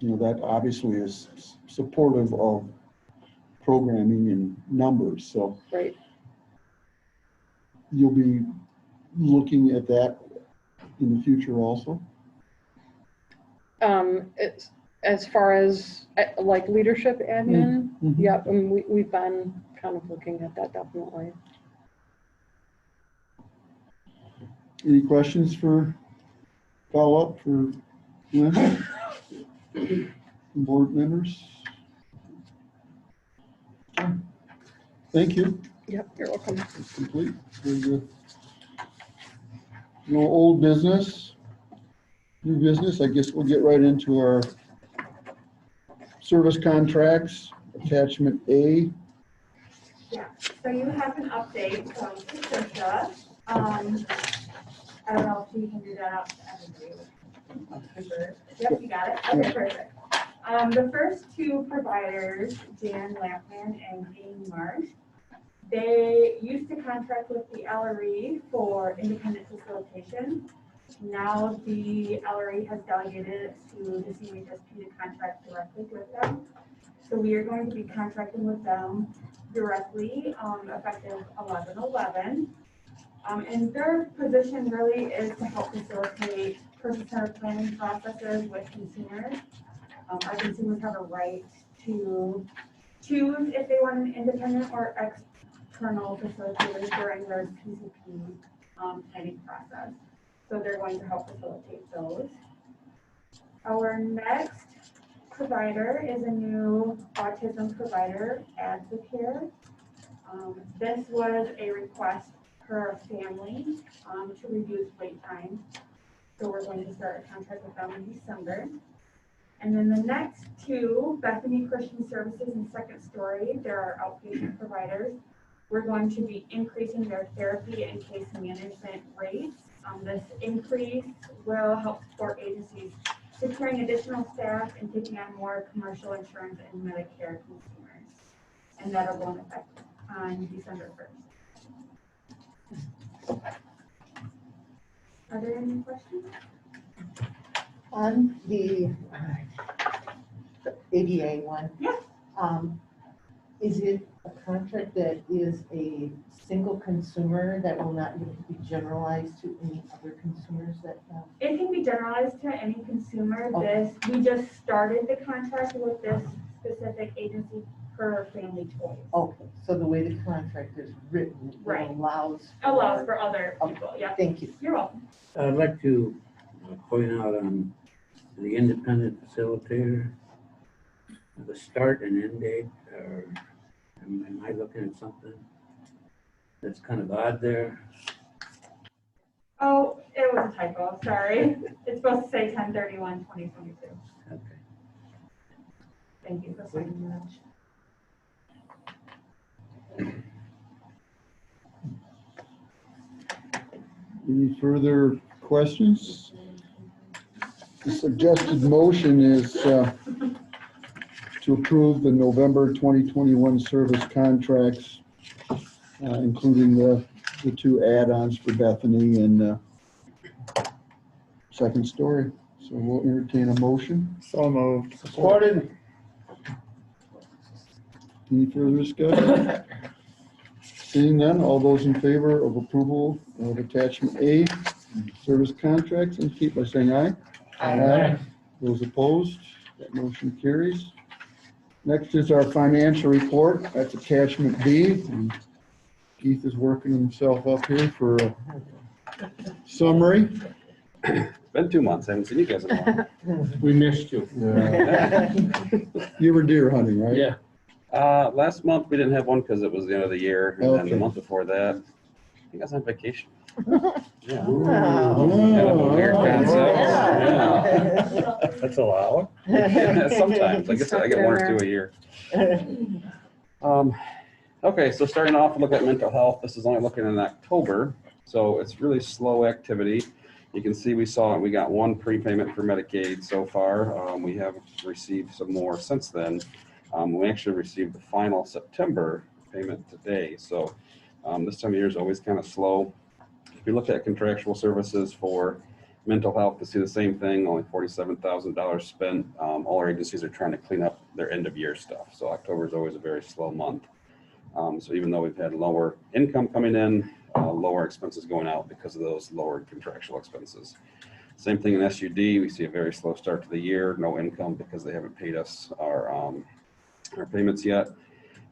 that obviously is supportive of programming and numbers. So Right. you'll be looking at that in the future also? It's, as far as like leadership admin, yeah, and we've been kind of looking at that definitely. Any questions for follow-up for Lynn? Board members? Thank you. Yep, you're welcome. It's complete. Very good. No old business, new business. I guess we'll get right into our service contracts, attachment A. Yeah, so you have an update from Patricia. I don't know if you can do that out to everybody. Yep, you got it. Okay, perfect. The first two providers, Jan Lampman and Dean Marsh, they used to contract with the LRE for independent facilitation. Now the LRE has delegated it to the CHSP to contract directly with them. So we are going to be contracting with them directly, effective 11/11. And their position really is to help facilitate purchase center planning processes with consumers. Our consumers have a right to choose if they want an independent or external facilitator during their PCP planning process. So they're going to help facilitate those. Our next provider is a new autism provider, Advocare. This was a request per family to reduce wait time. So we're going to start a contract with them in December. And then the next two, Bethany Christian Services and Second Story, they're our outpatient providers. We're going to be increasing their therapy and case management rates. This increase will help support agencies securing additional staff and taking on more commercial insurance and Medicare consumers. And that'll go into effect on December 1st. Are there any questions? On the ADA one. Yeah. Is it a contract that is a single consumer that will not be generalized to any other consumers that have? It can be generalized to any consumer. Okay. We just started the contract with this specific agency per family choice. Okay, so the way the contract is written, it Right. allows For other people, yeah. Thank you. You're welcome. I'd like to point out on the independent facilitator, the start and end date, or am I looking at something that's kind of odd there? Oh, it was a typo, sorry. It's supposed to say 10/31/2022. Okay. Thank you for pointing that out. Any further questions? The suggested motion is to approve the November 2021 service contracts, including the two add-ons for Bethany and Second Story. So we'll entertain a motion. So moved. Supported. Any further discussion? Seeing none, all those in favor of approval of attachment A, service contracts, indicate by saying aye. Aye. Those opposed, that motion carries. Next is our financial report. That's attachment B. And Keith is working himself up here for a summary. Been 2 months. I haven't seen you guys in a while. We missed you. You were deer hunting, right? Yeah. Last month we didn't have one because it was the end of the year, and then Okay. the month before that, I think I was on vacation. Yeah. Oh. Kind of a weird concept. Yeah. That's allowed. Yeah. Sometimes I guess I get 1 or 2 a year. Okay, so starting off, look at mental health. This is only looking in October, so it's really slow activity. You can see we got one prepayment for Medicaid so far. We have received some more since then. We actually received the final September payment today. So this time of year is always kind of slow. If you look at contractual services for mental health, to see the same thing, only $47,000 spent. All our agencies are trying to clean up their end of year stuff. So October is always a very slow month. So even though we've had lower income coming in, lower expenses going out because of those lowered contractual expenses. Same thing in SUD, we see a very slow start to the year, no income because they haven't paid us our payments yet.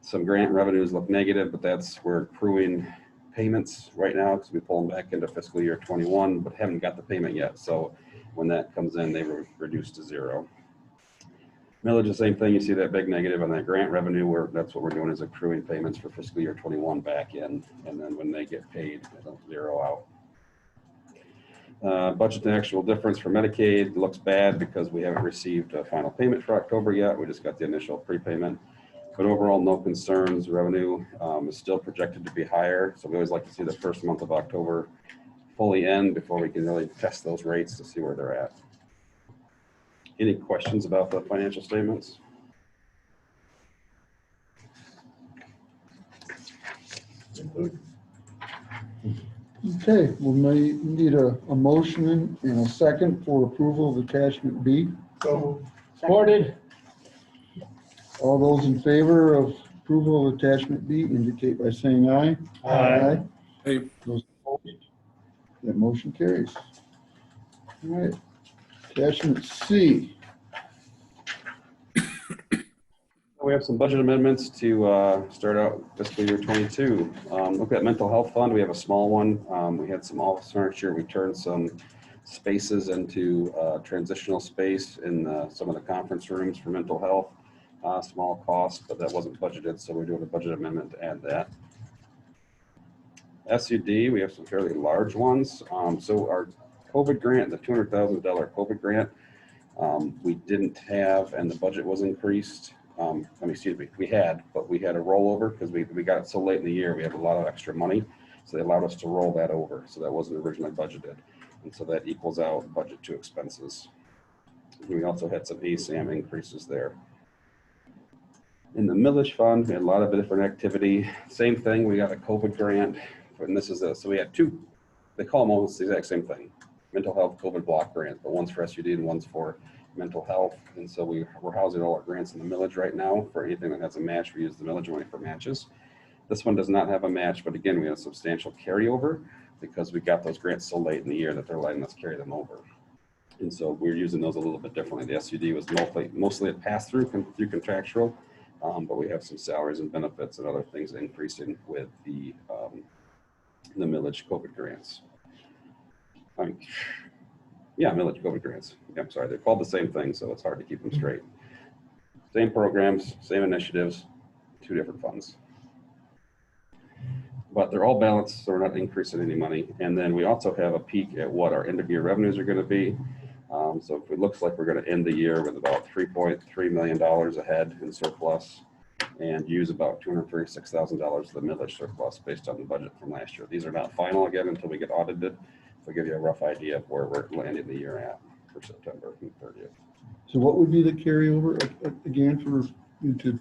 Some grant revenues look negative, but we're accruing payments right now because we pull them back into fiscal year 21, but haven't got the payment yet. So when that comes in, they were reduced to zero. Millage, the same thing. You see that big negative on that grant revenue. That's what we're doing, is accruing payments for fiscal year 21 back in, and then when they get paid, it'll zero out. Budget to actual difference for Medicaid looks bad because we haven't received a final payment for October yet. We just got the initial prepayment. But overall, no concerns. Revenue is still projected to be higher. So we always like to see the first month of October fully end before we can really test those rates to see where they're at. Any questions about the financial statements? Okay, we may need a motion and a second for approval of attachment B. So, Supported. All those in favor of approval of attachment B indicate by saying aye. Aye. Hey, Those opposed? That motion carries. All right, attachment C. We have some budget amendments to start out fiscal year 22. Look at mental health fund. We have a small one. We had some office furniture. We turned some spaces into transitional space in some of the conference rooms for mental health. Small cost, but that wasn't budgeted, so we're doing a budget amendment to add that. SUD, we have some fairly large ones. So our COVID grant, the $200,000 COVID grant, we didn't have, and the budget was increased. Excuse me, we had a rollover because we got it so late in the year. We had a lot of extra money, so they allowed us to roll that over. So that wasn't originally budgeted, and so that equals out budget to expenses. We also had some ASAM increases there. In the millage fund, we had a lot of different activity. Same thing, we got a COVID grant, and this is so we had two. They call them almost the exact same thing: mental health COVID block grant, but one's for SUD and one's for mental health. And so we're housing all our grants in the millage right now. For anything that has a match, we use the millage money for matches. This one does not have a match, but again, we have a substantial carryover because we got those grants so late in the year that they're letting us carry them over. And so we're using those a little bit differently. The SUD was mostly a pass-through through contractual, but we have some salaries and benefits and other things increasing with the millage COVID grants. Millage COVID grants. Yeah, I'm sorry, they're called the same thing, so it's hard to keep them straight. Same programs, same initiatives, two different funds. But they're all balanced, so we're not increasing any money. And then we also have a peek at what our end of year revenues are going to be. So it looks like we're going to end the year with about $3.3 million ahead in surplus and use about $236,000 of the millage surplus based on the budget from last year. These are not final again until we get audited. So give you a rough idea of where we're landing the year at for September 30th. So what would be the carryover again for into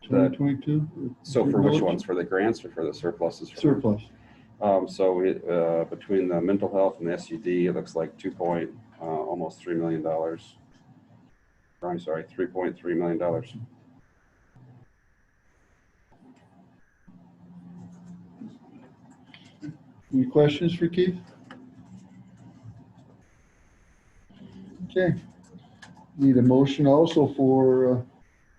2022? So for which ones? For the grants or for the surpluses? Surplus. So between the mental health and the SUD, it looks like almost $3 million. I'm sorry, $3.3 million. Any questions for Keith? Okay. Need a motion also for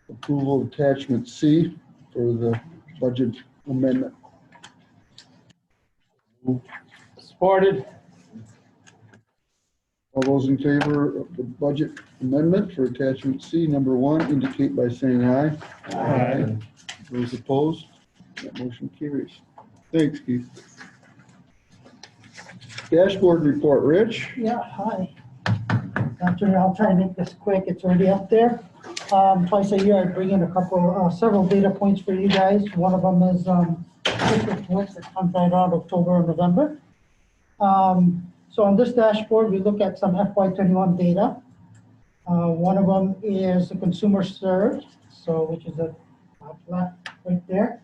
approval of attachment C for the budget amendment. Supported. All those in favor of the budget amendment for attachment C, number 1, indicate by saying aye. Aye. Those opposed? That motion carries. Thanks, Keith. Dashboard report, Rich. Yeah, hi. After, I'll try to make this quick. It's already up there. Twice a year, I bring in several data points for you guys. One of them is reports that comes right out October and November. So on this dashboard, we look at some FY21 data. One of them is the consumer served, which is the top left right there.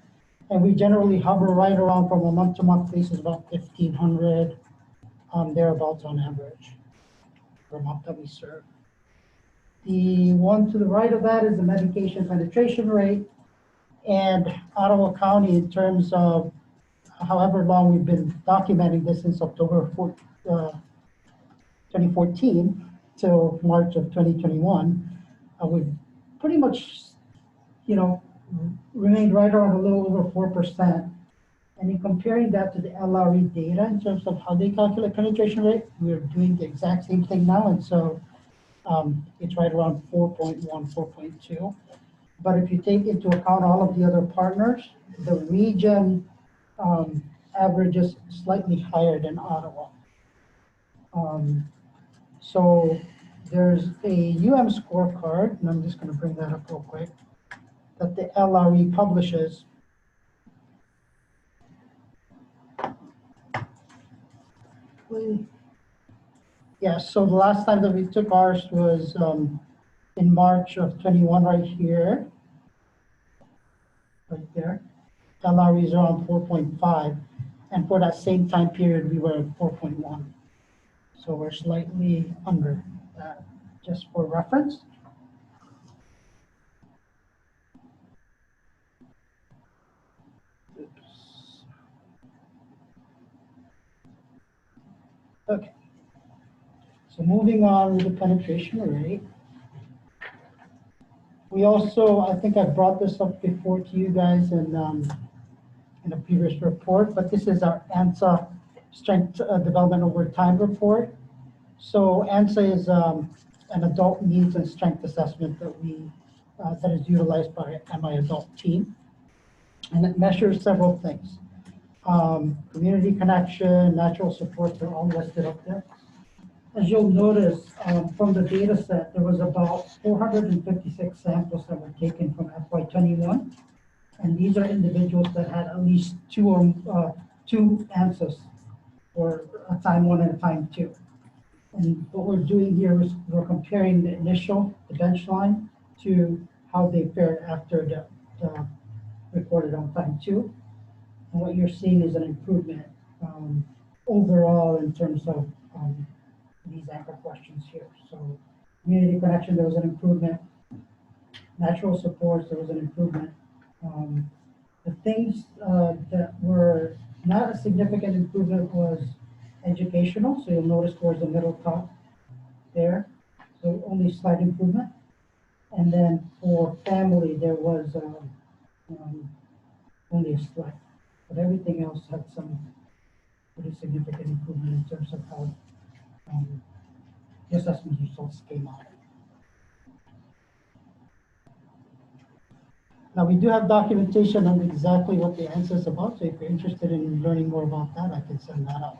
And we generally hover right around from a month-to-month basis about 1,500 thereabouts on average per month that we serve. The one to the right of that is the medication penetration rate. And Ottawa County, in terms of however long we've been documenting this since October 2014 till March of 2021, we've pretty much, remained right around a little over 4%. And in comparing that to the LRE data in terms of how they calculate penetration rate, we're doing the exact same thing now. And so it's right around 4.1, 4.2. But if you take into account all of the other partners, the region averages slightly higher than Ottawa. So there's a scorecard, and I'm just going to bring that up real quick, that the LRE publishes. Yeah, so the last time that we took ours was in March of 21 right here. Right there. LRE is around 4.5. And for that same time period, we were at 4.1. So we're slightly under that, just for reference. Okay. So moving on with the penetration rate. We also, I think I brought this up before to you guys in a previous report, but this is our ANSA Strength Development Over Time report. So ANSA is an adult needs and strength assessment that is utilized by my adult team. And it measures several things. Community connection, natural supports are all listed up there. As you'll notice from the data set, there was about 456 samples that were taken from FY21. And these are individuals that had at least two ANSAs, or a time 1 and a time 2. And what we're doing here is we're comparing the initial, the bench line, to how they fared after the recorded on time 2. And what you're seeing is an improvement overall in terms of these anchor questions here. So community connection, there was an improvement. Natural supports, there was an improvement. The things that were not a significant improvement was educational. So you'll notice towards the middle top there. So only slight improvement. And then for family, there was only a slight. But everything else had some pretty significant improvement in terms of how the assessment results came out. Now, we do have documentation on exactly what the answer is about, so if you're interested in learning more about that, I can send that out.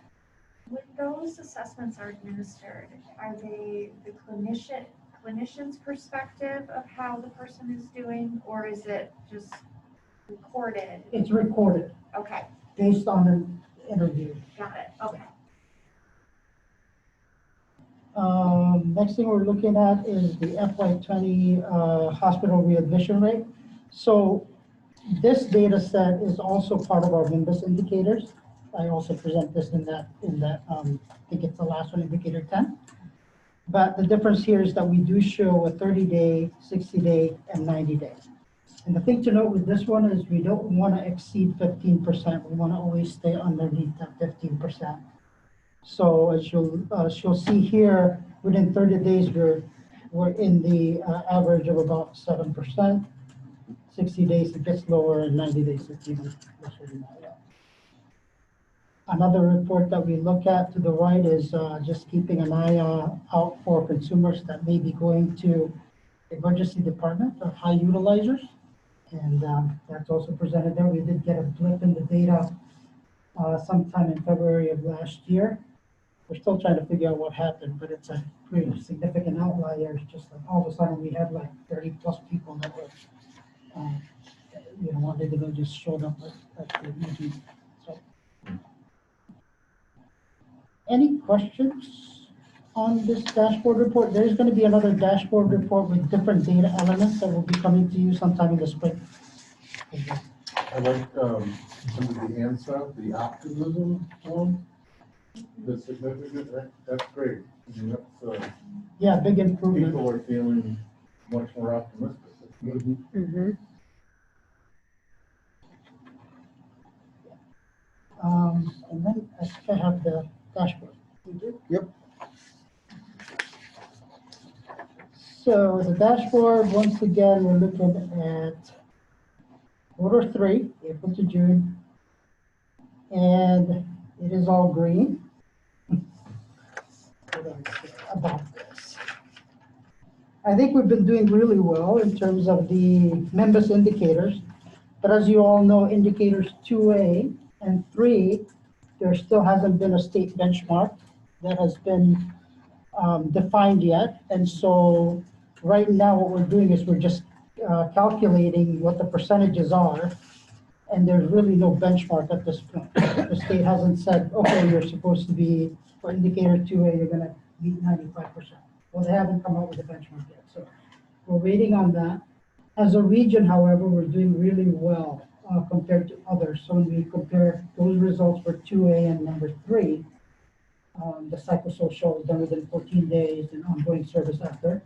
When those assessments are administered, are they the clinician's perspective of how the person is doing, or is it just recorded? It's recorded. Okay. Based on an interview. Got it. Okay. Next thing we're looking at is the FY20 hospital readmission rate. So this data set is also part of our MIMBUS indicators. I also present this in that I think it's the last one, indicator 10. But the difference here is that we do show a 30-day, 60-day, and 90-day. And the thing to note with this one is we don't want to exceed 15%. We want to always stay underneath that 15%. So as you'll see here, within 30 days, we're in the average of about 7%. 60 days, it gets lower, and 90 days, it's even closer than that. Another report that we look at to the right is just keeping an eye out for consumers that may be going to the emergency department or high utilizers. And that's also presented there. We did get a blip in the data sometime in February of last year. We're still trying to figure out what happened, but it's a pretty significant outlier. It's just like all of a sudden we had like 30 plus people that were, one day they just showed up at the meeting. So, any questions on this dashboard report? There's going to be another dashboard report with different data elements that will be coming to you sometime in the spring. I like some of the ANSA, the optimism one. The significant, that's great. I mean, that's, yeah, big improvement. People are feeling much more optimistic. Mm-hmm. And then I think I have the dashboard. Yep. So the dashboard, once again, we're looking at Q3, April to June, and it is all green. About this. I think we've been doing really well in terms of the MIMBUS indicators, but as you all know, indicators 2A and 3, there still hasn't been a state benchmark that has been defined yet. And so right now what we're doing is we're just calculating what the percentages are, and there's really no benchmark at this point. The state hasn't said, okay, you're supposed to be, for indicator 2A, you're gonna meet 95%. Well, they haven't come out with a benchmark yet, so we're waiting on that. As a region, however, we're doing really well compared to others. So when we compare those results for 2A and number 3, the psychosocial is done within 14 days and ongoing service after.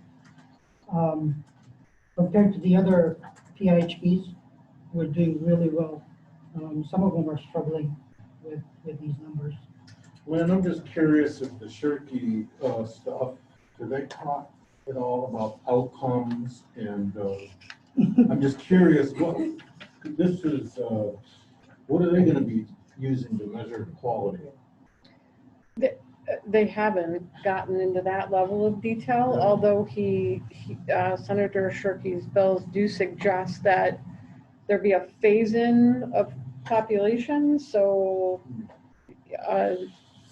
Compared to the other PIHPs, we're doing really well. Some of them are struggling with these numbers. Lynn, I'm just curious if the Shirky stuff, do they talk at all about outcomes? And I'm just curious, what are they gonna be using to measure quality? They haven't gotten into that level of detail, although Senator Shirky's bills do suggest that there be a phase-in of population. So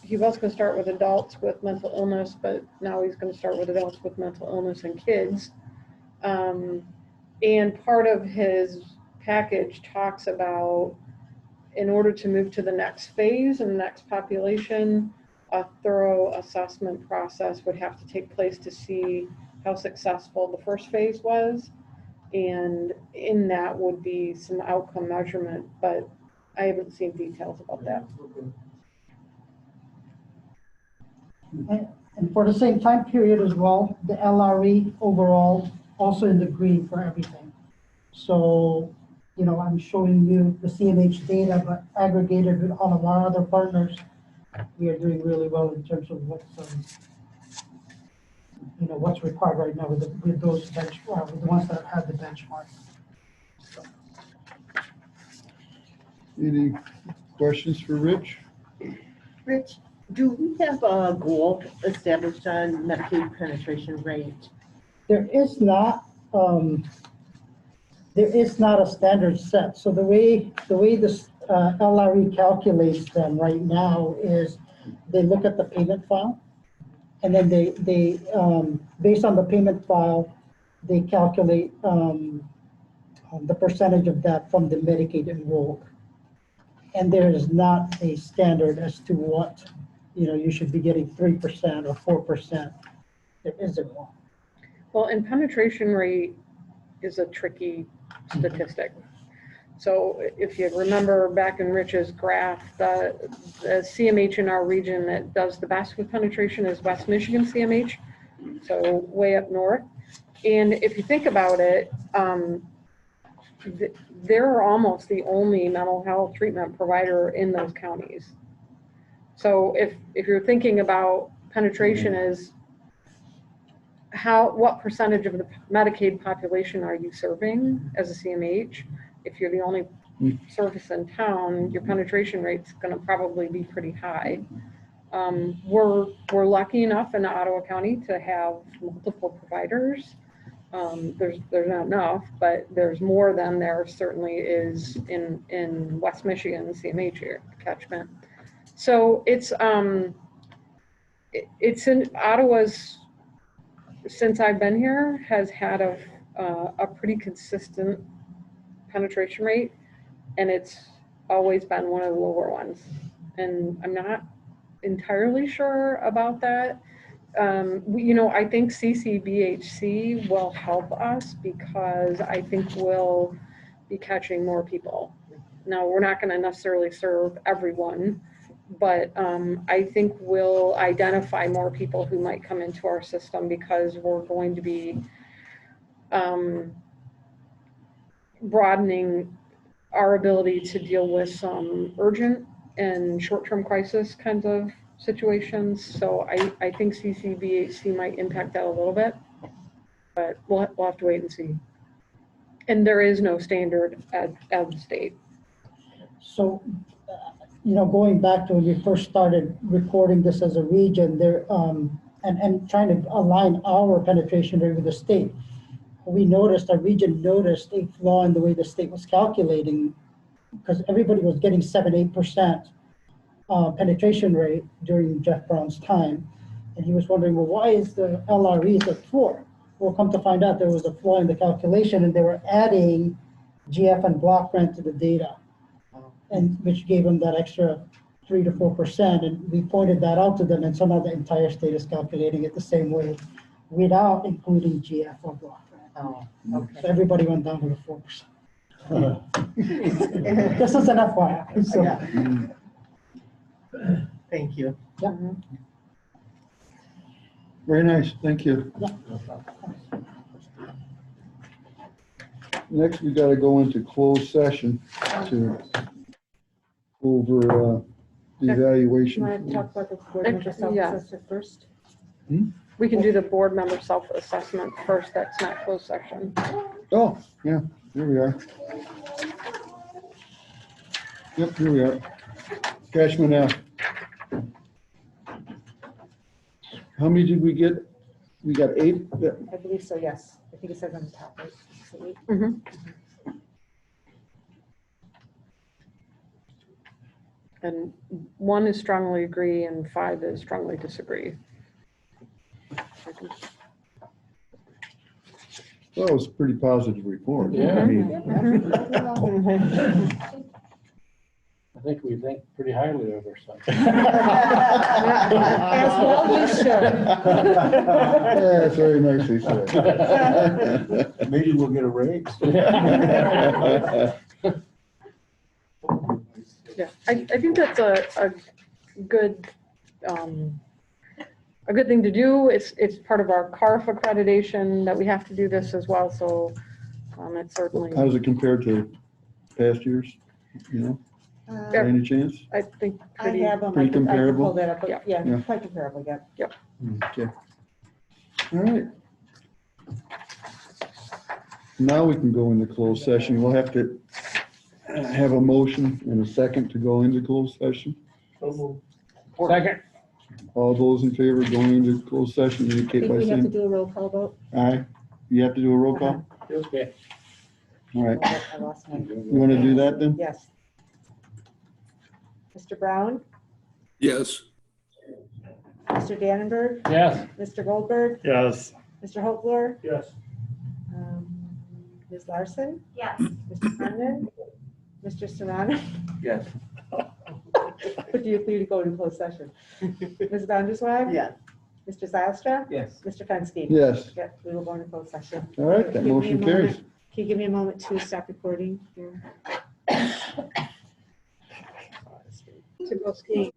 he was going to start with adults with mental illness, but now he's going to start with adults with mental illness and kids. And part of his package talks about, in order to move to the next phase and the next population, a thorough assessment process would have to take place to see how successful the first phase was. And in that would be some outcome measurement, but I haven't seen details about that. And for the same time period as well, the LRE overall also in the green for everything. So, you know, I'm showing you the CMH data, but aggregated with all of our other partners, we are doing really well in terms of what's, you know, what's required right now with those with the ones that have the benchmark. So. Any questions for Rich? Rich, do we have a goal established on Medicaid penetration rate? There is not a standard set. So the way this LRE calculates them right now is they look at the payment file, and then they based on the payment file, they calculate the percentage of that from the Medicaid enrolled. And there is not a standard as to what, you know, you should be getting 3% or 4%. There isn't one. Well, and penetration rate is a tricky statistic. So if you remember back in Rich's graph, the CMH in our region that does the best with penetration is West Michigan CMH, so way up north. And if you think about it, they're almost the only mental health treatment provider in those counties. So if you're thinking about penetration as what percentage of the Medicaid population are you serving as a CMH? If you're the only service in town, your penetration rate's going to probably be pretty high. We're lucky enough in Ottawa County to have multiple providers. There's not enough, but there's more than there certainly is in West Michigan CMH catchment. So it's in Ottawa's, since I've been here, has had a pretty consistent penetration rate, and it's always been one of the lower ones. And I'm not entirely sure about that. You know, I think CCBHC will help us because I think we'll be catching more people. Now, we're not going to necessarily serve everyone, but I think we'll identify more people who might come into our system because we're going to be broadening our ability to deal with some urgent and short-term crisis kinds of situations. So I think CCBHC might impact that a little bit, but we'll have to wait and see. And there is no standard at the state. So, you know, going back to when we first started reporting this as a region, there and trying to align our penetration rate with the state, we noticed, our region noticed a flaw in the way the state was calculating, because everybody was getting 7-8% penetration rate during Jeff Brown's time. And he was wondering, well, why is the LRE at 4? Well, come to find out there was a flaw in the calculation, and they were adding GF and block grant to the data, and which gave them that extra 3 to 4%. And we pointed that out to them, and somehow the entire state is calculating it the same way without including GF or block grant. Oh, So okay. everybody went down to the 4%. This is an FYI, so. Yeah. Thank you. Very nice, thank you. Next, we gotta go into closed session to go over the You evaluation. want to talk about the board member self-assessment first? We can do the board member self-assessment first. That's not closed session. Oh, yeah, here we are. Yep, here we are. Cashman F. How many did we get? We got 8? I believe so, yes. I think it says on the top, right? So we- And 1 is strongly agree and 5 is strongly disagree. Well, it was a pretty positive report. Yeah. I mean, I think we think pretty highly of ourselves. As well you should. Yeah, it's very nicely said. Maybe we'll get a raise. Yeah, I think that's a good, a good thing to do. It's part of our CARF accreditation that we have to do this as well, so it's certainly, How does it compare to past years? You know, by any chance? I think, I pretty. have them. Pretty I can comparable? pull that up, but Yeah. yeah, Yeah. quite comparable, yeah. Okay. All right. Now we can go into closed session. We'll have to have a motion and a second to go into closed session. Second. All those in favor of going into closed session I indicate think by we have to saying do a roll call vote. aye. You have to do a roll call? Okay. All right. I lost my. You want to do that then? Yes. Mr. Brown, Yes. Mr. Dannenberg, Yes. Mr. Goldberg, Yes. Mr. Hopler, Yes. Ms. Larson, Yes. Mr. Brennan, Mr. Serrano. Yes. Would you please go into closed session? Ms. Vanderswag? Yeah. Mr. Zylstra? Yes. Mr. Fenske? Yes. Yep, we will go into closed session. All right, that Give me a motion moment. carries. Can you give me a moment to stop recording here? To go skiing.